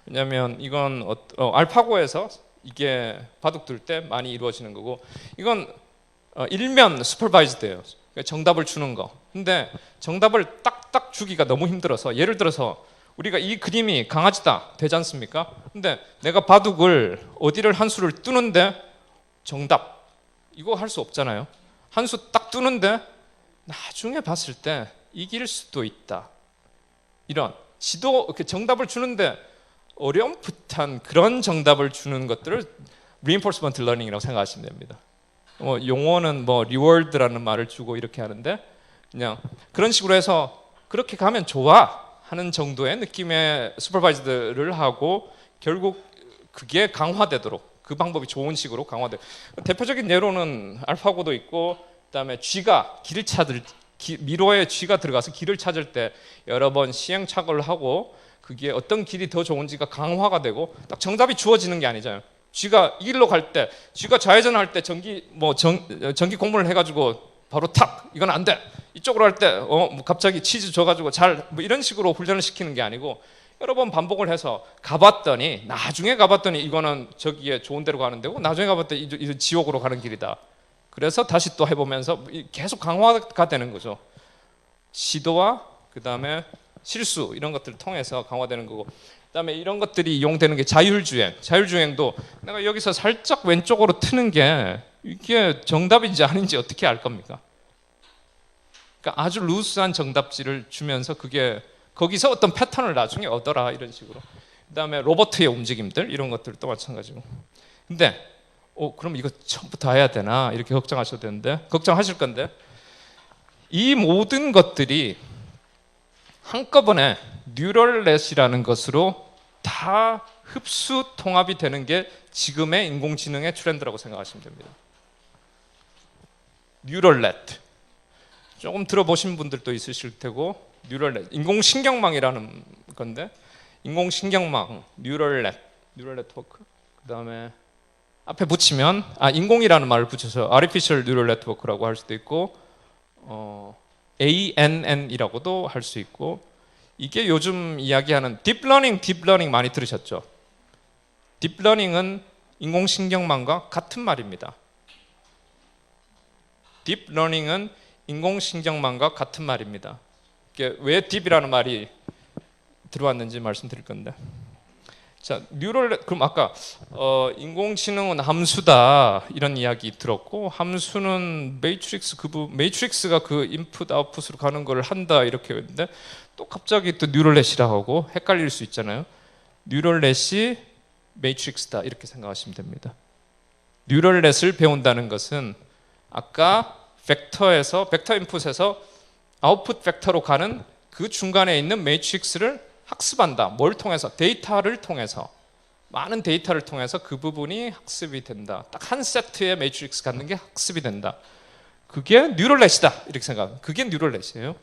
왜냐하면 이건 알파고에서 이게 바둑 둘 때 많이 이루어지는 거고, 이건 일면 슈퍼바이즈드예요. 정답을 주는 거. 근데 정답을 딱딱 주기가 너무 힘들어서, 예를 들어서 우리가 이 그림이 강아지다 되지 않습니까? 근데 내가 바둑을 어디를 한 수를 뜨는데 정답 이거 할 수 없잖아요. 한 수 딱 뜨는데 나중에 봤을 때 이길 수도 있다. 이런 정답을 주는데 어렴풋한 그런 정답을 주는 것들을 reinforcement learning이라고 생각하시면 됩니다. 용어는 뭐 reward라는 말을 주고 이렇게 하는데 그냥 그런 식으로 해서 그렇게 가면 좋아 하는 정도의 느낌의 슈퍼바이즈드를 하고 결국 그게 강화되도록 그 방법이 좋은 식으로 강화돼. 대표적인 예로는 알파고도 있고, 그다음에 쥐가 미로에 쥐가 들어가서 길을 찾을 때 여러 번 시행착오를 하고 그게 어떤 길이 더 좋은지가 강화가 되고 딱 정답이 주어지는 게 아니잖아요. 쥐가 이 길로 갈 때, 쥐가 좌회전할 때 전기 공문을 해가지고 바로 탁 이건 안 돼. 이쪽으로 할 때 갑자기 치즈 줘가지고 뭐 이런 식으로 훈련을 시키는 게 아니고 여러 번 반복을 해서 나중에 가봤더니 이거는 저기에 좋은 데로 가는 데고 나중에 가봤더니 이 지옥으로 가는 길이다. 그래서 다시 또 해보면서 계속 강화가 되는 거죠. 시도와 그 다음에 실수 이런 것들을 통해서 강화되는 거고, 그다음에 이런 것들이 이용되는 게 자율주행도 내가 여기서 살짝 왼쪽으로 트는 게 이게 정답인지 아닌지 어떻게 알 겁니까? 그러니까 아주 루스한 정답지를 주면서 그게 거기서 어떤 패턴을 나중에 얻어라 이런 식으로. 그다음에 로봇의 움직임들 이런 것들도 마찬가지고. 근데 그럼 이거 처음부터 해야 되나 이렇게 걱정하실 건데 이 모든 것들이 한꺼번에 뉴럴넷이라는 것으로 다 흡수 통합이 되는 게 지금의 인공지능의 트렌드라고 생각하시면 됩니다. 뉴럴넷 조금 들어보신 분들도 있으실 테고, 뉴럴넷 인공신경망이라는 건데 인공신경망 뉴럴넷 네트워크, 그 다음에 앞에 붙이면 인공이라는 말을 붙여서 artificial neural network라고 할 수도 있고 ANN이라고도 할 수 있고, 이게 요즘 이야기하는 딥러닝 많이 들으셨죠? 딥러닝은 인공신경망과 같은 말입니다. 딥러닝은 인공신경망과 같은 말입니다. 이게 왜 딥이라는 말이 들어왔는지 말씀드릴 건데, 자, 그럼 아까 인공지능은 함수다 이런 이야기 들었고, 함수는 매트릭스가 그 인풋 아웃풋으로 가는 걸 한다 이렇게 했는데 또 갑자기 또 뉴럴넷이라고 하고 헷갈릴 수 있잖아요. 뉴럴넷이 매트릭스다 이렇게 생각하시면 됩니다. 뉴럴넷을 배운다는 것은 아까 벡터 인풋에서 아웃풋 벡터로 가는 그 중간에 있는 매트릭스를 학습한다. 뭘 통해서? 많은 데이터를 통해서 그 부분이 학습이 된다. 딱 한 세트의 매트릭스 갖는 게 학습이 된다. 그게 뉴럴넷이다 이렇게 생각합니다. 그게 뉴럴넷이에요.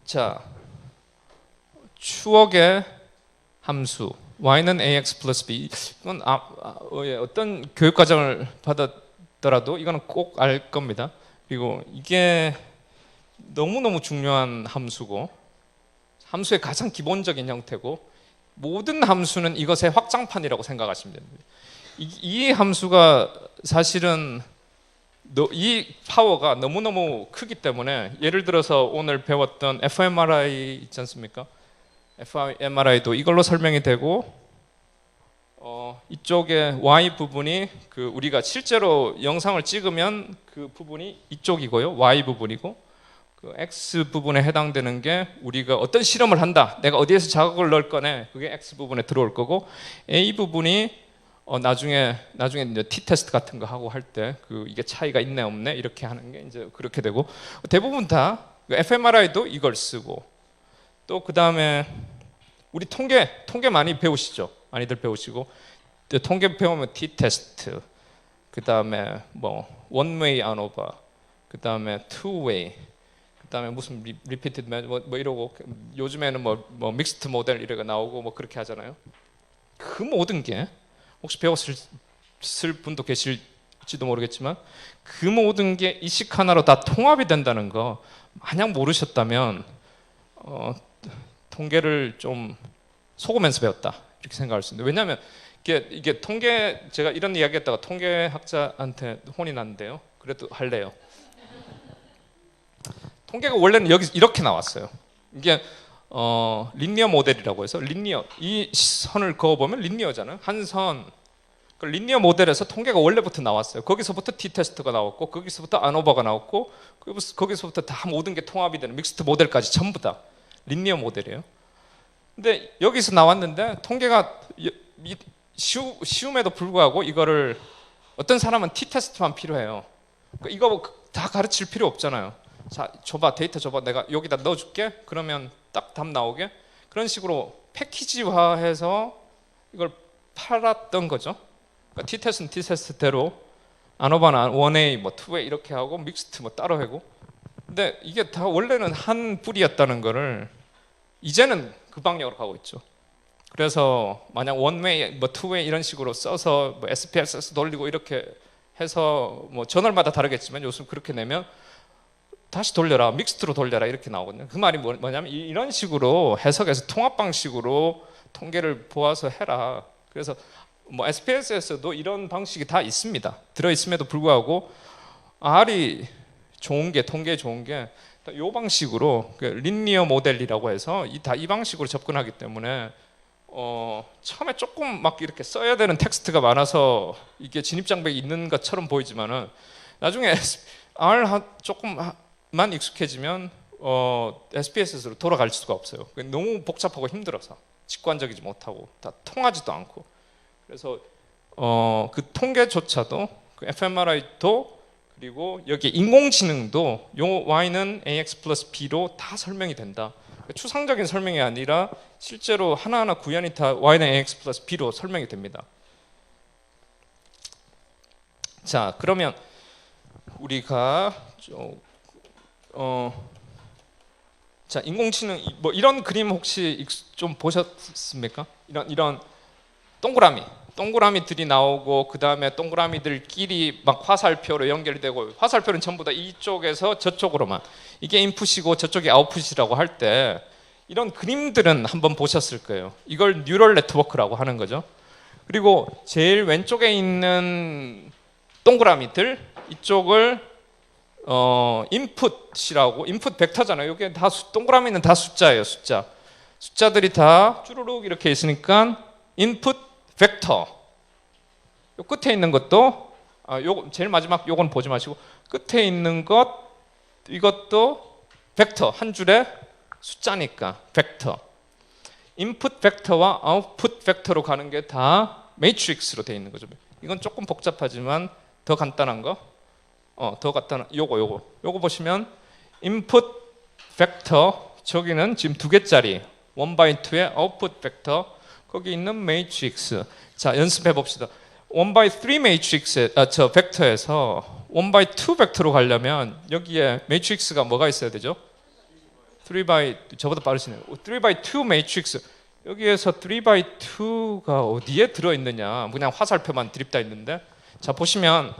자, 추억의 함수 y는 ax 플러스 b, 이건 어떤 교육과정을 받았더라도 이거는 꼭 알 겁니다. 그리고 이게 너무너무 중요한 함수고 함수의 가장 기본적인 형태고, 모든 함수는 이것의 확장판이라고 생각하시면 됩니다. 이 함수가 사실은 이 파워가 너무너무 크기 때문에 예를 들어서 오늘 배웠던 fMRI 있지 않습니까? fMRI도 이걸로 설명이 되고 이쪽에 Y 부분이 그 우리가 실제로 영상을 찍으면 그 부분이 이쪽이고요. Y 부분이고 그 X 부분에 해당되는 게 우리가 어떤 실험을 한다. 내가 어디에서 자극을 넣을 거네. 그게 X 부분에 들어올 거고 A 부분이 나중에 이제 T 테스트 같은 거 하고 할 때 그 이게 차이가 있네 없네 이렇게 하는 게 이제 그렇게 되고 대부분 다 fMRI도 이걸 쓰고 또 그 다음에 우리 통계 많이 배우시죠? 많이들 배우시고 통계 배우면 T 테스트 그 다음에 뭐 원웨이 안오버 그 다음에 투웨이 그 다음에 무슨 리피티드 뭐 이러고 요즘에는 뭐 믹스트 모델 이래가 나오고 뭐 그렇게 하잖아요. 그 모든 게 혹시 배웠을 분도 계실지도 모르겠지만 그 모든 게 이식 하나로 다 통합이 된다는 거 만약 모르셨다면 통계를 좀 속으면서 배웠다 이렇게 생각할 수 있는데 왜냐하면 이게 통계 제가 이런 이야기했다가 통계학자한테 혼이 났는데요. 그래도 할래요. 통계가 원래는 여기 이렇게 나왔어요. 이게 리니어 모델이라고 해서 리니어 이 선을 그어보면 리니어잖아요. 한 선. 그 리니어 모델에서 통계가 원래부터 나왔어요. 거기서부터 T 테스트가 나왔고 거기서부터 안오버가 나왔고 거기서부터 다 모든 게 통합이 되는 믹스트 모델까지 전부 다 리니어 모델이에요. 근데 여기서 나왔는데 통계가 쉬움에도 불구하고 이거를 어떤 사람은 T 테스트만 필요해요. 이거 다 가르칠 필요 없잖아요. 자, 줘봐 데이터 줘봐 내가 여기다 넣어줄게. 그러면 딱 답 나오게 그런 식으로 패키지화해서 이걸 팔았던 거죠. 그러니까 T 테스트는 T 테스트대로 안오버는 원웨이 뭐 투웨이 이렇게 하고 믹스트 뭐 따로 하고. 근데 이게 다 원래는 한 뿌리였다는 거를 이제는 그 방향으로 가고 있죠. 그래서 만약 원웨이 뭐 투웨이 이런 식으로 써서 뭐 SPSS 돌리고 이렇게 해서 뭐 저널마다 다르겠지만 요즘 그렇게 내면 다시 돌려라 믹스트로 돌려라 이렇게 나오거든요. 그 말이 뭐냐면 이런 식으로 해석해서 통합 방식으로 통계를 보아서 해라. 그래서 뭐 SPSS도 이런 방식이 다 있습니다. 들어 있음에도 불구하고 R이 좋은 게 통계에 좋은 게 이 방식으로 리니어 모델이라고 해서 이 방식으로 접근하기 때문에 처음에 조금 막 이렇게 써야 되는 텍스트가 많아서 이게 진입장벽이 있는 것처럼 보이지만은 나중에 R 조금만 익숙해지면 SPSS로 돌아갈 수가 없어요. 너무 복잡하고 힘들어서 직관적이지 못하고 다 통하지도 않고 그래서 그 통계조차도 그 fMRI도 그리고 여기 인공지능도 요 y는 ax 플러스 b로 다 설명이 된다. 추상적인 설명이 아니라 실제로 하나하나 구현이 다 y는 ax 플러스 b로 설명이 됩니다. 자, 그러면 우리가 자, 인공지능 뭐 이런 그림 혹시 좀 보셨습니까? 이런 동그라미들이 나오고 그 다음에 동그라미들끼리 막 화살표로 연결되고 화살표는 전부 다 이쪽에서 저쪽으로만 이게 인풋이고 저쪽이 아웃풋이라고 할 때 이런 그림들은 한번 보셨을 거예요. 이걸 뉴럴 네트워크라고 하는 거죠. 그리고 제일 왼쪽에 있는 동그라미들 이쪽을 인풋이라고 인풋 벡터잖아요. 이게 다 동그라미는 다 숫자예요. 숫자들이 다 쭈루룩 이렇게 있으니까 인풋 벡터. 요 끝에 있는 것도 요 제일 마지막 요건 보지 마시고 끝에 있는 것 이것도 벡터 한 줄에 숫자니까 벡터. 인풋 벡터와 아웃풋 벡터로 가는 게 다 매트릭스로 되어 있는 거죠. 이건 조금 복잡하지만 더 간단한 거. 더 간단한 요거 보시면 인풋 벡터 저기는 지금 2개짜리 1x2의 아웃풋 벡터 거기 있는 매트릭스. 자, 연습해 봅시다. 1x3 매트릭스 저 벡터에서 1x2 벡터로 가려면 여기에 매트릭스가 뭐가 있어야 되죠? 3x 저보다 빠르시네요. 3x2 매트릭스. 여기에서 3x2가 어디에 들어 있느냐? 그냥 화살표만 드립다 있는데. 자, 보시면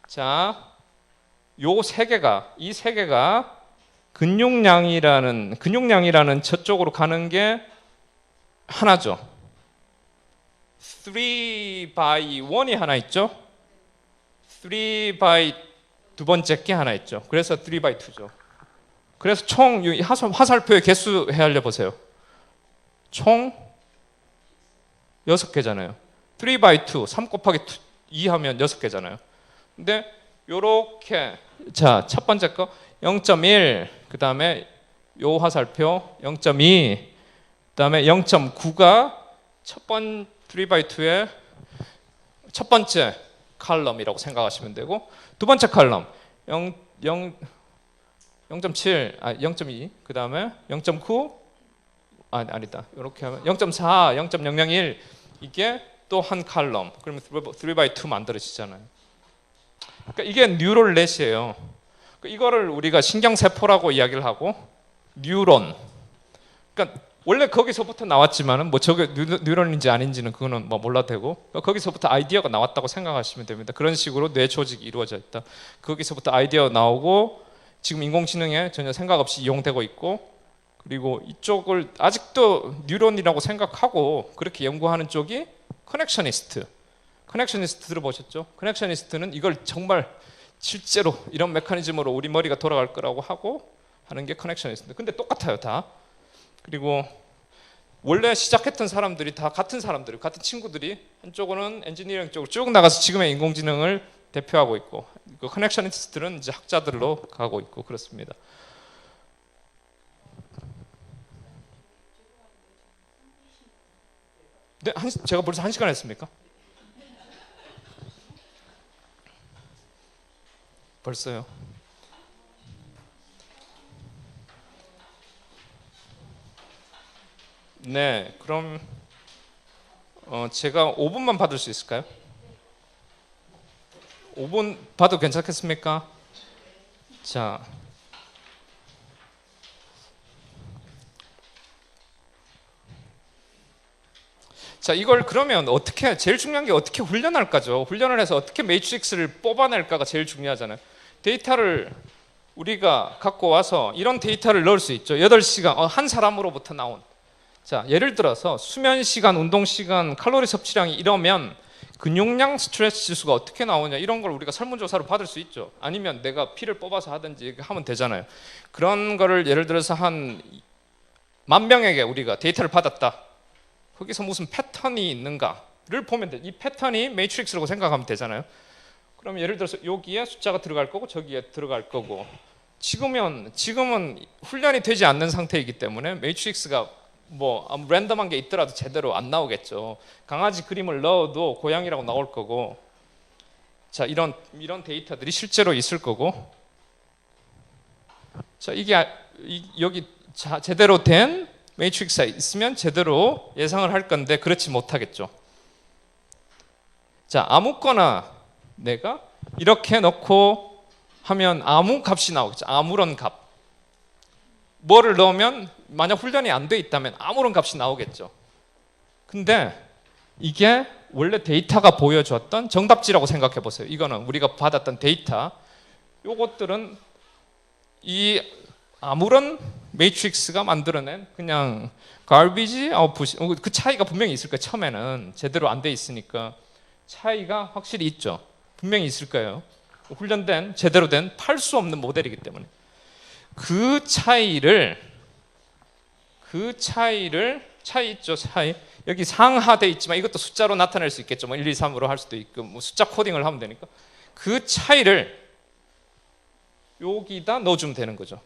자, 이 세 개가 근육량이라는 저쪽으로 가는 게 하나죠. 3x1이 하나 있죠. 3x2 두 번째 게 하나 있죠. 그래서 3x2죠. 그래서 총 이 화살표의 개수 헤아려 보세요. 총 6개잖아요. 3x2, 3 곱하기 2 하면 6개잖아요. 근데 요렇게 자, 첫 번째 거 0.1, 그 다음에 요 화살표 0.2, 그 다음에 0.9가 3x2의 첫 번째 칼럼이라고 생각하시면 되고, 두 번째 칼럼 0.7, 0.2, 그 다음에 0.9, 아니다. 이렇게 하면 0.4, 0.001 이게 또 한 칼럼. 그러면 3x2 만들어지잖아요. 그러니까 이게 뉴럴 넷이에요. 이거를 우리가 신경세포라고 이야기를 하고, 뉴런. 그러니까 원래 거기서부터 나왔지만은 뭐 저게 뉴런인지 아닌지는 그거는 뭐 몰라도 되고, 거기서부터 아이디어가 나왔다고 생각하시면 됩니다. 그런 식으로 뇌 조직이 이루어져 있다. 거기서부터 아이디어가 나오고 지금 인공지능에 전혀 생각 없이 이용되고 있고, 그리고 이쪽을 아직도 뉴런이라고 생각하고 그렇게 연구하는 쪽이 커넥셔니스트. 커넥셔니스트 들어보셨죠? 커넥셔니스트는 이걸 정말 실제로 이런 메커니즘으로 우리 머리가 돌아갈 거라고 하고 하는 게 커넥셔니스트. 근데 똑같아요, 다. 그리고 원래 시작했던 사람들이 다 같은 사람들, 같은 친구들이 한쪽은 엔지니어링 쪽으로 쭉 나가서 지금의 인공지능을 대표하고 있고, 그 커넥셔니스트들은 이제 학자들로 가고 있고 그렇습니다. 네, 제가 벌써 1시간 했습니까? 벌써요. 네, 그럼 제가 5분만 받을 수 있을까요? 5분 봐도 괜찮겠습니까? 자, 이걸 그러면 어떻게, 제일 중요한 게 어떻게 훈련할까죠. 훈련을 해서 어떻게 매트릭스를 뽑아낼까가 제일 중요하잖아요. 데이터를 우리가 갖고 와서 이런 데이터를 넣을 수 있죠. 8시간 한 사람으로부터 나온. 자, 예를 들어서 수면 시간, 운동 시간, 칼로리 섭취량이 이러면 근육량 스트레스 지수가 어떻게 나오냐, 이런 걸 우리가 설문조사로 받을 수 있죠. 아니면 내가 피를 뽑아서 하든지 하면 되잖아요. 그런 거를 예를 들어서 한 10,000명에게 우리가 데이터를 받았다. 거기서 무슨 패턴이 있는가를 보면 돼. 이 패턴이 매트릭스라고 생각하면 되잖아요. 그럼 예를 들어서 여기에 숫자가 들어갈 거고 저기에 들어갈 거고, 지금은 훈련이 되지 않는 상태이기 때문에 매트릭스가 뭐 랜덤한 게 있더라도 제대로 안 나오겠죠. 강아지 그림을 넣어도 고양이라고 나올 거고, 자, 이런 데이터들이 실제로 있을 거고, 자, 이게 여기 제대로 된 매트릭스가 있으면 제대로 예상을 할 건데 그렇지 못하겠죠. 자, 아무거나 내가 이렇게 넣고 하면 아무 값이 나오겠죠. 아무런 값. 뭐를 넣으면 만약 훈련이 안 돼 있다면 아무런 값이 나오겠죠. 근데 이게 원래 데이터가 보여줬던 정답지라고 생각해 보세요. 이거는 우리가 받았던 데이터. 요것들은 이 아무런 매트릭스가 만들어낸 그냥 garbage output, 그 차이가 분명히 있을 거예요. 처음에는 제대로 안 돼 있으니까 차이가 확실히 있죠. 분명히 있을 거예요. 훈련된 제대로 된 팔 수 없는 모델이기 때문에 그 차이를 차이 있죠. 차이 여기 상하돼 있지만 이것도 숫자로 나타낼 수 있겠죠. 뭐 1, 2, 3으로 할 수도 있고, 뭐 숫자 코딩을 하면 되니까 그 차이를 여기다 넣어주면 되는 거죠.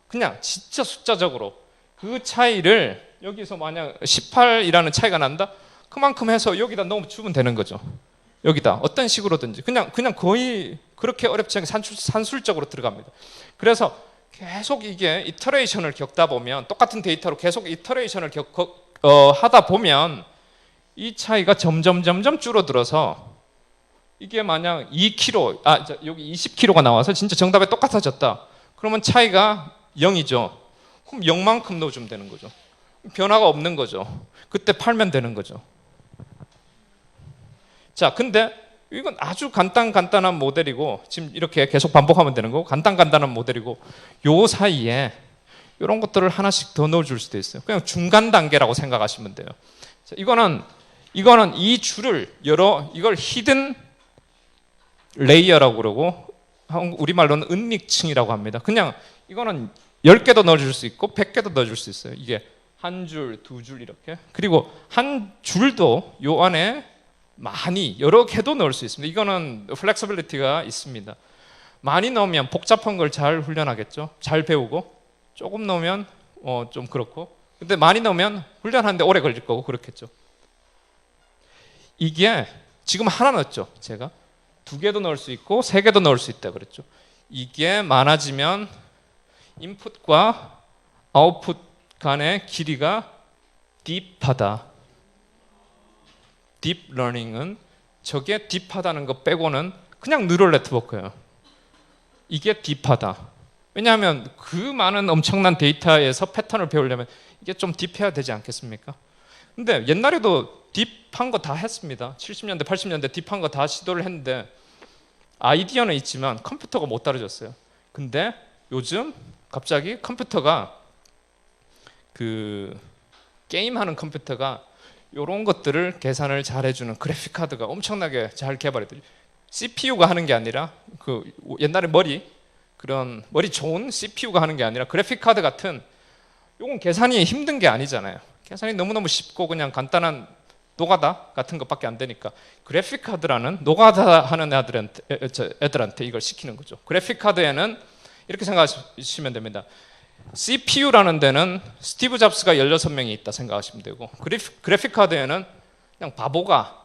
그냥 진짜 숫자적으로 그 차이를 여기서 만약 18이라는 차이가 난다, 그만큼 해서 여기다 넣어주면 되는 거죠. 여기다 어떤 식으로든지 그냥 거의 그렇게 어렵지 않게 산술적으로 들어갑니다. 그래서 계속 이게 이터레이션을 겪다 보면, 똑같은 데이터로 계속 이터레이션을 하다 보면 이 차이가 점점 줄어들어서 이게 만약 2kg, 여기 20kg가 나와서 진짜 정답에 똑같아졌다. 그러면 차이가 0이죠. 그럼 0만큼 넣어주면 되는 거죠. 변화가 없는 거죠. 그때 팔면 되는 거죠. 자, 근데 이건 아주 간단한 모델이고, 지금 이렇게 계속 반복하면 되는 거고, 간단한 모델이고, 요 사이에 이런 것들을 하나씩 더 넣어줄 수도 있어요. 그냥 중간 단계라고 생각하시면 돼요. 자, 이거는 이 줄을 이걸 히든 레이어라고 그러고, 우리말로는 은닉층이라고 합니다. 그냥 이거는 10개도 넣어줄 수 있고 100개도 넣어줄 수 있어요. 이게 한 줄, 두 줄 이렇게. 그리고 한 줄도 요 안에 많이 여러 개도 넣을 수 있습니다. 이거는 플렉서빌리티가 있습니다. 많이 넣으면 복잡한 걸 잘 훈련하겠죠. 잘 배우고 조금 넣으면 좀 그렇고 근데 많이 넣으면 훈련하는데 오래 걸릴 거고 그렇겠죠. 이게 지금 하나 넣었죠. 제가 2개도 넣을 수 있고 3개도 넣을 수 있다 그랬죠. 이게 많아지면 인풋과 아웃풋 간의 길이가 딥하다. 딥러닝은 저게 딥하다는 거 빼고는 그냥 뉴럴 네트워크예요. 이게 딥하다. 왜냐하면 그 많은 엄청난 데이터에서 패턴을 배우려면 이게 좀 딥해야 되지 않겠습니까? 근데 옛날에도 딥한 거 다 했습니다. 70년대, 80년대 딥한 거 다 시도를 했는데 아이디어는 있지만 컴퓨터가 못 따라줬어요. 근데 요즘 갑자기 컴퓨터가 그 게임하는 컴퓨터가 이런 것들을 계산을 잘 해주는 그래픽 카드가 엄청나게 잘 개발했더니 CPU가 하는 게 아니라 그 옛날에 그런 머리 좋은 CPU가 하는 게 아니라 그래픽 카드 같은 요건 계산이 힘든 게 아니잖아요. 계산이 너무너무 쉽고 그냥 간단한 노가다 같은 것밖에 안 되니까 그래픽 카드라는 노가다 하는 애들한테 이걸 시키는 거죠. 그래픽 카드에는 이렇게 생각하시면 됩니다. CPU라는 데는 스티브 잡스가 16명이 있다 생각하시면 되고 그래픽 카드에는 그냥 바보가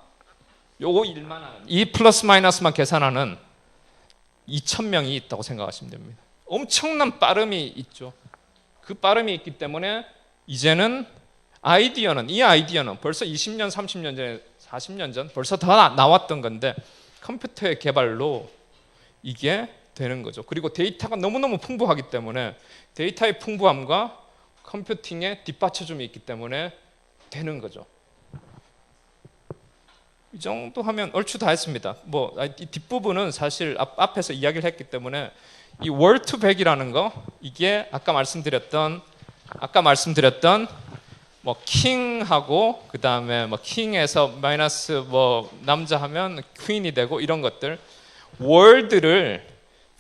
요거 일만 하는 이 플러스 마이너스만 계산하는 2,000명이 있다고 생각하시면 됩니다. 엄청난 빠름이 있죠. 그 빠름이 있기 때문에 이제는 이 아이디어는 벌써 20년, 30년 전에 40년 전 벌써 다 나왔던 건데 컴퓨터의 개발로 이게 되는 거죠. 그리고 데이터가 너무너무 풍부하기 때문에 데이터의 풍부함과 컴퓨팅의 뒷받쳐줌이 있기 때문에 되는 거죠. 이 정도 하면 얼추 다 했습니다. 이 뒷부분은 사실 앞에서 이야기를 했기 때문에 이 월투백이라는 거 이게 아까 말씀드렸던 뭐 킹하고 그 다음에 뭐 킹에서 마이너스 뭐 남자 하면 퀸이 되고 이런 것들 월드를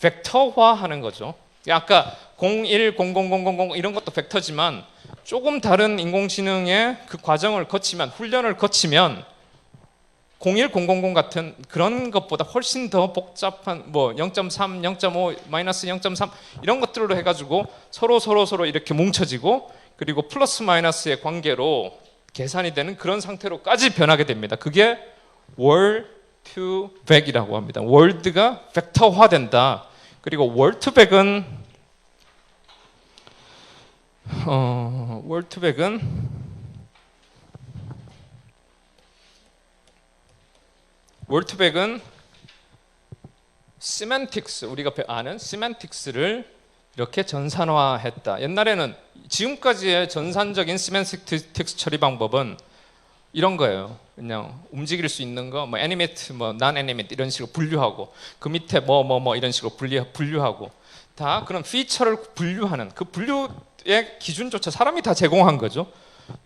벡터화하는 거죠. 아까 01, 0000 이런 것도 벡터지만 조금 다른 인공지능의 그 과정을 거치면 훈련을 거치면 01, 000 같은 그런 것보다 훨씬 더 복잡한 뭐 0.3, 0.5, 마이너스 0.3 이런 것들로 해가지고 서로 이렇게 뭉쳐지고 그리고 플러스 마이너스의 관계로 계산이 되는 그런 상태로까지 변하게 됩니다. 그게 월투백이라고 합니다. 월드가 벡터화된다. 그리고 월투백은 시멘틱스 우리가 아는 시멘틱스를 이렇게 전산화했다. 옛날에는 지금까지의 전산적인 시멘틱스 처리 방법은 이런 거예요. 그냥 움직일 수 있는 거, 뭐 애니메이트, 뭐 난 애니메이트 이런 식으로 분류하고 그 밑에 뭐 이런 식으로 분류하고 다 그런 피처를 분류하는 그 분류의 기준조차 사람이 다 제공한 거죠.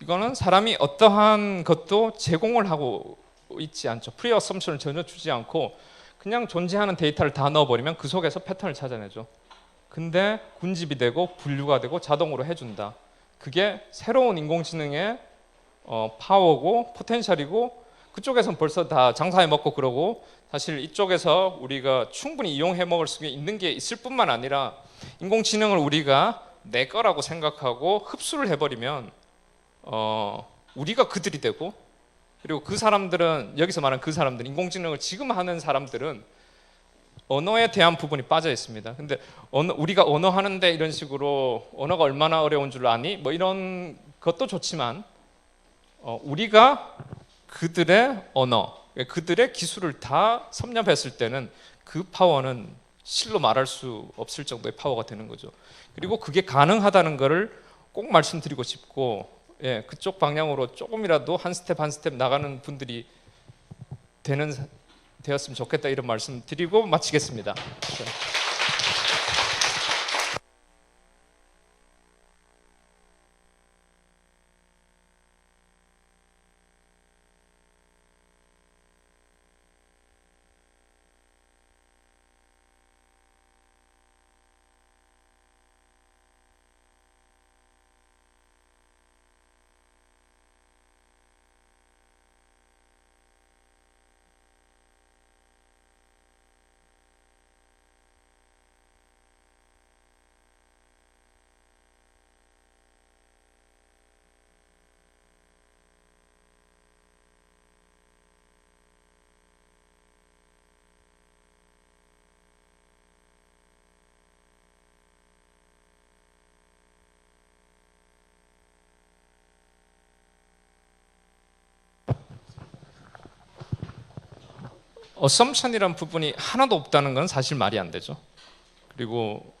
이거는 사람이 어떠한 것도 제공을 하고 있지 않죠. 프리 어썸션을 전혀 주지 않고 그냥 존재하는 데이터를 다 넣어버리면 그 속에서 패턴을 찾아내죠. 근데 군집이 되고 분류가 되고 자동으로 해준다. 그게 새로운 인공지능의 파워고 포텐셜이고 그쪽에서는 벌써 다 장사해 먹고 그러고 사실 이쪽에서 우리가 충분히 이용해 먹을 수 있는 게 있을 뿐만 아니라 인공지능을 우리가 내 거라고 생각하고 흡수를 해버리면 우리가 그들이 되고 그리고 그 사람들은 여기서 말하는 그 사람들 인공지능을 지금 하는 사람들은 언어에 대한 부분이 빠져 있습니다. 근데 우리가 언어 하는데 이런 식으로 언어가 얼마나 어려운 줄 아니? 뭐 이런 것도 좋지만 우리가 그들의 언어, 그들의 기술을 다 섭렵했을 때는 그 파워는 실로 말할 수 없을 정도의 파워가 되는 거죠. 그리고 그게 가능하다는 것을 꼭 말씀드리고 싶고 그쪽 방향으로 조금이라도 한 스텝 나가는 분들이 되었으면 좋겠다 이런 말씀 드리고 마치겠습니다. assumption이란 부분이 하나도 없다는 건 사실 말이 안 되죠. 그리고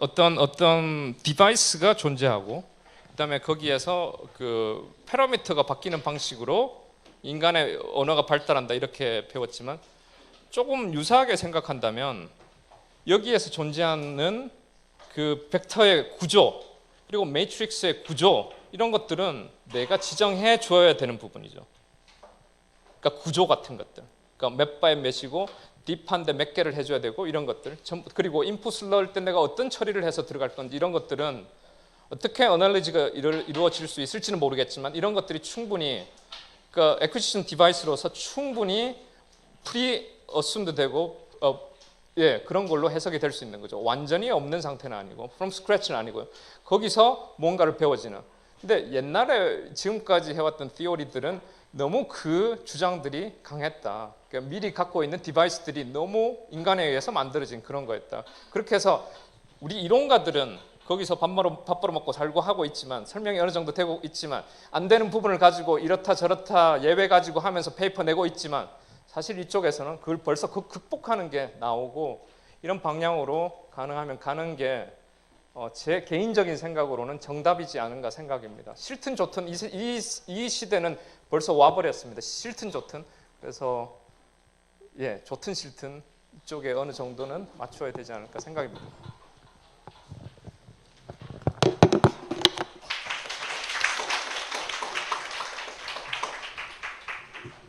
어떤 디바이스가 존재하고 그다음에 거기에서 그 패러미터가 바뀌는 방식으로 인간의 언어가 발달한다 이렇게 배웠지만 조금 유사하게 생각한다면 여기에서 존재하는 그 벡터의 구조 그리고 매트릭스의 구조 이런 것들은 내가 지정해 주어야 되는 부분이죠. 그러니까 구조 같은 것들. 그러니까 몇 바에 몇이고 딥한데 몇 개를 해줘야 되고 이런 것들. 그리고 인풋을 넣을 때 내가 어떤 처리를 해서 들어갈 건지 이런 것들은 어떻게 어널리지가 이루어질 수 있을지는 모르겠지만 이런 것들이 충분히 그러니까 애퀴지션 디바이스로서 충분히 프리 어쌈드 되고 그런 걸로 해석이 될 수 있는 거죠. 완전히 없는 상태는 아니고 from scratch는 아니고요. 거기서 뭔가를 배워지는. 근데 옛날에 지금까지 해왔던 티오리들은 너무 그 주장들이 강했다. 그러니까 미리 갖고 있는 디바이스들이 너무 인간에 의해서 만들어진 그런 거였다. 그렇게 해서 우리 이론가들은 거기서 밥 벌어먹고 살고 하고 있지만 설명이 어느 정도 되고 있지만 안 되는 부분을 가지고 이렇다 저렇다 예외 가지고 하면서 페이퍼 내고 있지만 사실 이쪽에서는 그걸 벌써 극복하는 게 나오고 이런 방향으로 가능하면 가는 게 제 개인적인 생각으로는 정답이지 않은가 생각입니다. 싫든 좋든 이 시대는 벌써 와버렸습니다. 싫든 좋든. 그래서 좋든 싫든 이쪽에 어느 정도는 맞춰야 되지 않을까 생각입니다.